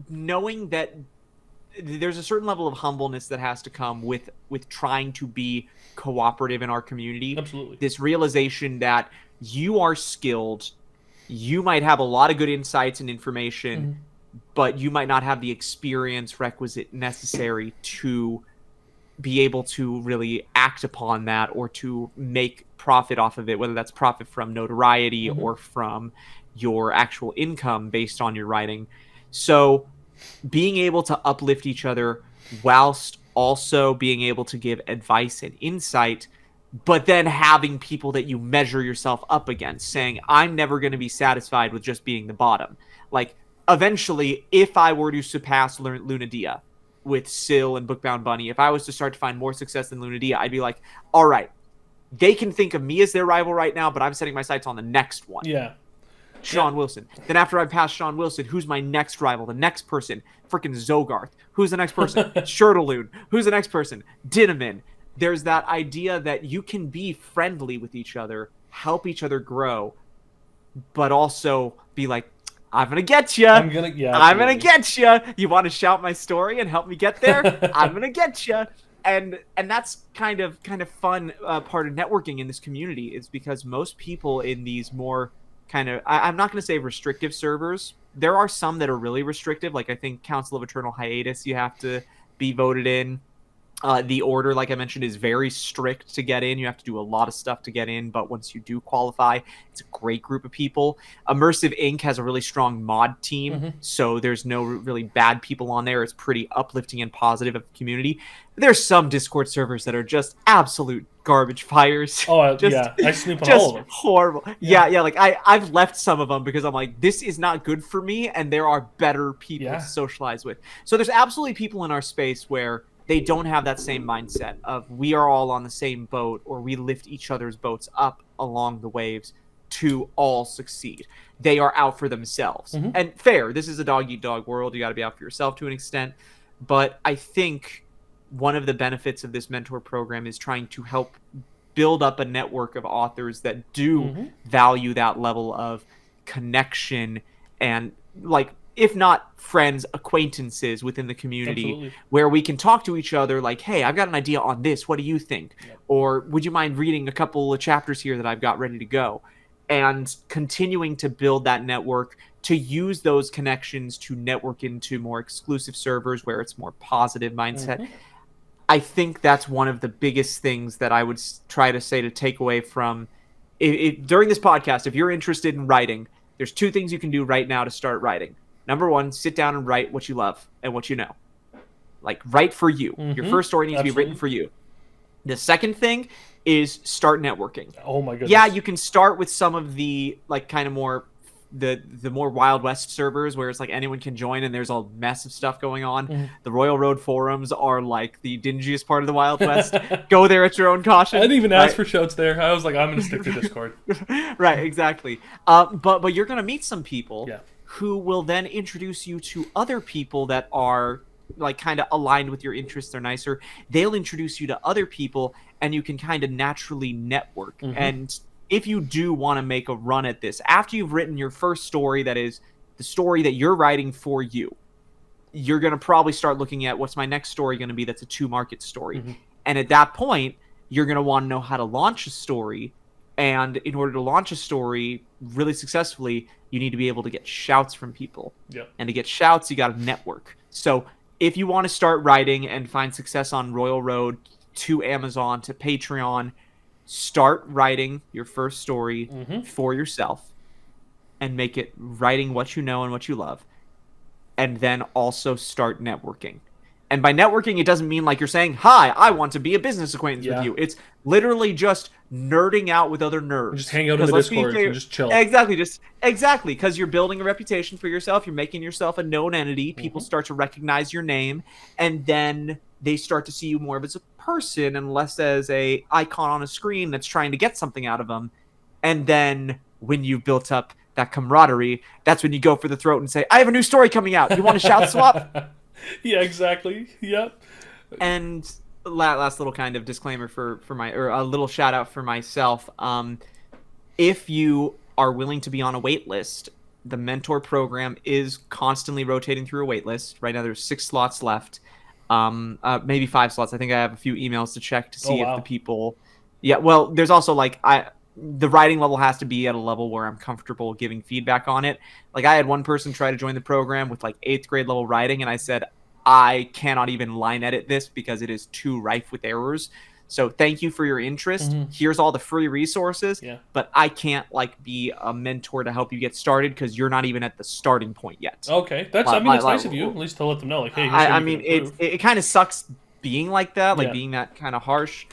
knowing that there's a certain level of humbleness that has to come with trying to be cooperative in our community. Absolutely. This realization that you are skilled, you might have a lot of good insights and information, but you might not have the experience requisite necessary to be able to really act upon that or to make profit off of it, whether that's profit from notoriety or from your actual income based on your writing. So being able to uplift each other whilst also being able to give advice and insight, but then having people that you measure yourself up against, saying, I'm never going to be satisfied with just being the bottom. Like, eventually, if I were to surpass Luna Dia with Syl and Bookbound Bunny, if I was to start to find more success than Luna Dia, I'd be like, all right, they can think of me as their rival right now, but I'm setting my sights on the next one. Yeah. Sean Wilson. Then after I pass Sean Wilson, who's my next rival? The next person, freaking Zogarth. Who's the next person? Shirtaloon. Who's the next person? Dinamin. There's that idea that you can be friendly with each other, help each other grow, but also be like, I'm gonna get you. I'm gonna get you. You want to shout my story and help me get there? I'm gonna get you. And that's kind of fun part of networking in this community, is because most people in these more kind of, I'm not going to say restrictive servers. There are some that are really restrictive. Like, I think Council of Eternal Hiatus, you have to be voted in. The order, like I mentioned, is very strict to get in. You have to do a lot of stuff to get in, but once you do qualify, it's a great group of people. Immersive Inc. has a really strong mod team, so there's no really bad people on there. It's pretty uplifting and positive of the community. There's some Discord servers that are just absolute garbage fires. Oh, yeah. I snoop on all of them. Horrible. Yeah, like I've left some of them because I'm like, this is not good for me, and there are better people to socialize with. So there's absolutely people in our space where they don't have that same mindset of we are all on the same boat, or we lift each other's boats up along the waves to all succeed. They are out for themselves. And fair, this is a dog eat dog world. You got to be out for yourself to an extent. But I think one of the benefits of this mentor program is trying to help build up a network of authors that do value that level of connection and, like, if not friends, acquaintances within the community, where we can talk to each other like, hey, I've got an idea on this. What do you think? Or would you mind reading a couple of chapters here that I've got ready to go? And continuing to build that network, to use those connections to network into more exclusive servers where it's more positive mindset. I think that's one of the biggest things that I would try to say to take away from during this podcast. If you're interested in writing, there's 2 things you can do right now to start writing. Number 1, sit down and write what you love and what you know. Like, write for you. Your first story needs to be written for you. The second thing is start networking. Oh my goodness. Yeah, you can start with some of the, like, kind of more the more Wild West servers where it's like anyone can join and there's a mess of stuff going on. The Royal Road forums are like the dingiest part of the Wild West. Go there at your own caution. I didn't even ask for shouts there. I was like, I'm going to stick to Discord. Right, exactly. But you're going to meet some people who will then introduce you to other people that are, like, kind of aligned with your interests. They're nicer. They'll introduce you to other people, and you can kind of naturally network. And if you do want to make a run at this, after you've written your first story, that is the story that you're writing for you, you're going to probably start looking at what's my next story going to be that's a 2-market story. And at that point, you're going to want to know how to launch a story. And in order to launch a story really successfully, you need to be able to get shouts from people. And to get shouts, you got to network. So if you want to start writing and find success on Royal Road, to Amazon, to Patreon, start writing your first story for yourself and make it writing what you know and what you love. And then also start networking. And by networking, it doesn't mean like you're saying, hi, I want to be a business acquaintance with you. It's literally just nerding out with other nerds. Just hang out in the Discord and just chill. Exactly, because you're building a reputation for yourself. You're making yourself a known entity. People start to recognize your name, and then they start to see you more as a person and less as a icon on a screen that's trying to get something out of them. And then when you've built up that camaraderie, that's when you go for the throat and say, I have a new story coming out. You want to shout swap? Yeah, exactly. Yep. And last little kind of disclaimer for my, or a little shout out for myself. If you are willing to be on a wait list, the mentor program is constantly rotating through a wait list. Right now there's 6 slots left. Maybe 5 slots. I think I have a few emails to check to see if the people, well, there's also like, the writing level has to be at a level where I'm comfortable giving feedback on it. Like, I had one person try to join the program with like 8th grade level writing, and I said, I cannot even line edit this because it is too rife with errors. So thank you for your interest. Here's all the free resources, but I can't like be a mentor to help you get started because you're not even at the starting point yet. Okay, that's it's nice of you at least to let them know. Like, hey, I mean, it kind of sucks being like that, like being that kind of harsh,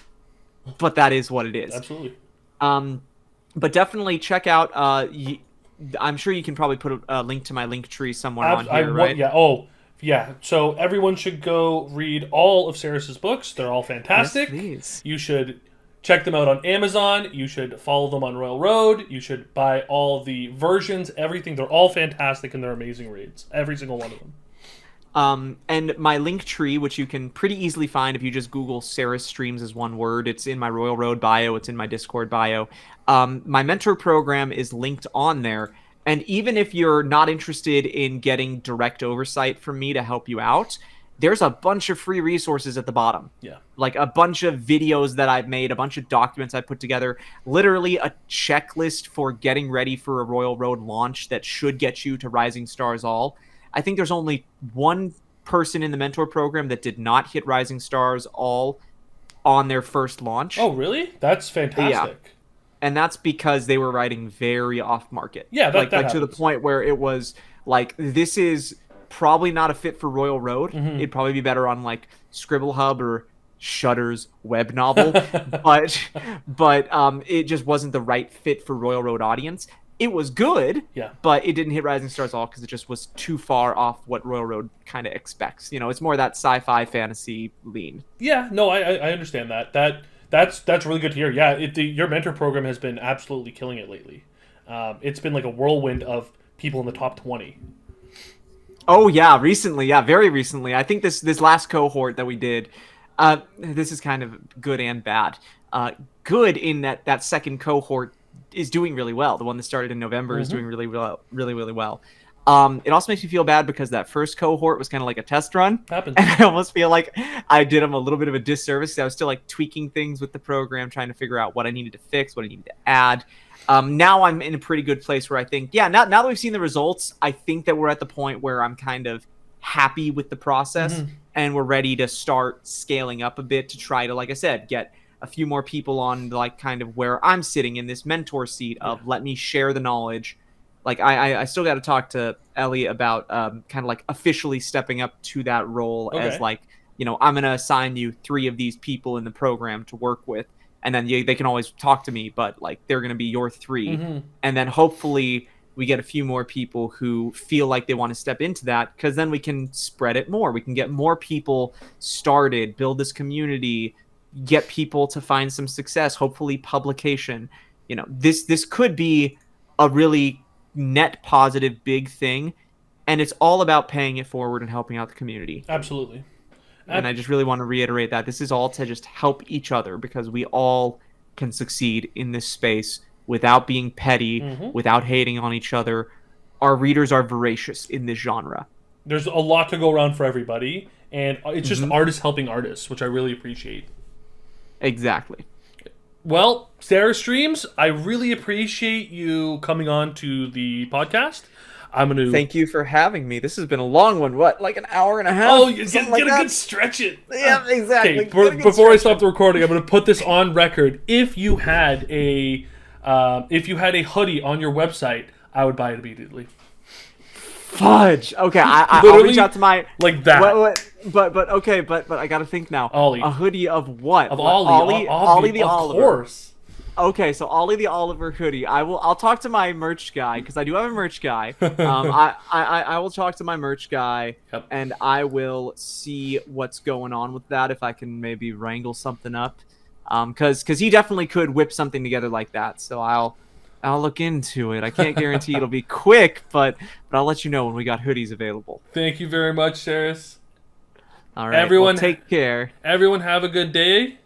but that is what it is. Absolutely. But definitely check out. I'm sure you can probably put a link to my link tree somewhere on here, right? Yeah. Oh, yeah. So everyone should go read all of Seras's books. They're all fantastic. Yes, please. You should check them out on Amazon. You should follow them on Royal Road. You should buy all the versions, everything. They're all fantastic and they're amazing reads. Every single one of them. And my link tree, which you can pretty easily find if you just Google SerasStreams as one word. It's in my Royal Road bio. It's in my Discord bio. My mentor program is linked on there. And even if you're not interested in getting direct oversight from me to help you out, there's a bunch of free resources at the bottom. Yeah. Like a bunch of videos that I've made, a bunch of documents I put together, literally a checklist for getting ready for a Royal Road launch that should get you to Rising Stars All. I think there's only one person in the mentor program that did not hit Rising Stars All on their first launch. Oh, really? That's fantastic. Yeah. And that's because they were writing very off market. Yeah, that to the point where it was like, this is probably not a fit for Royal Road. It'd probably be better on like Scribble Hub or Shudder's web novel, but it just wasn't the right fit for Royal Road audience. it was good, Yeah. but it didn't hit Rising Stars all because it just was too far off what Royal Road kind of expects. It's more that sci-fi fantasy lean. Yeah, no, I understand that. That's really good to hear. Yeah, your mentor program has been absolutely killing it lately. It's been like a whirlwind of people in the top 20. Oh yeah, recently, yeah, very recently. I think this last cohort that we did, this is kind of good and bad. Good in that second cohort is doing really well. The one that started in November is doing really well, really well. It also makes me feel bad because that first cohort was kind of like a test run. Happens. And I almost feel like I did them a little bit of a disservice. I was still like tweaking things with the program, trying to figure out what I needed to fix, what I needed to add. Now I'm in a pretty good place where I think, now that we've seen the results, I think that we're at the point where I'm kind of happy with the process and we're ready to start scaling up a bit to try to, like I said, get a few more people on like kind of where I'm sitting in this mentor seat of let me share the knowledge. Like I still got to talk to Ellie about kind of like officially stepping up to that role as like, I'm going to assign you 3 of these people in the program to work with. And then they can always talk to me, but like they're going to be your 3. And then hopefully we get a few more people who feel like they want to step into that, because then we can spread it more. We can get more people started, build this community, get people to find some success, hopefully publication. This could be a really net positive big thing, and it's all about paying it forward and helping out the community. Absolutely. And I just really want to reiterate that this is all to just help each other, because we all can succeed in this space without being petty, without hating on each other. Our readers are voracious in this genre. There's a lot to go around for everybody, and it's just artists helping artists, which I really appreciate. Exactly. Well, SerasStreams, I really appreciate you coming on to the podcast. I'm going to... Thank you for having me. This has been a long one. What, like an hour and a half? Oh, get a good stretch it. Yeah, exactly. Okay, before I stop the recording, I'm going to put this on record. If you had a hoodie on your website, I would buy it immediately. Fudge. Okay, I'll reach out to my... Like that. But okay, but I gotta think now. Ollie. A hoodie of what? Of Ollie. Ollie the Oliver. Of course. Okay, so Ollie the Oliver hoodie. I'll talk to my merch guy, because I do have a merch guy. I will talk to my merch guy, and I will see what's going on with that, if I can maybe wrangle something up. Because he definitely could whip something together like that. So I'll look into it. I can't guarantee it'll be quick, but I'll let you know when we got hoodies available. Thank you very much, Seras. All right, everyone, take care. Everyone have a good day.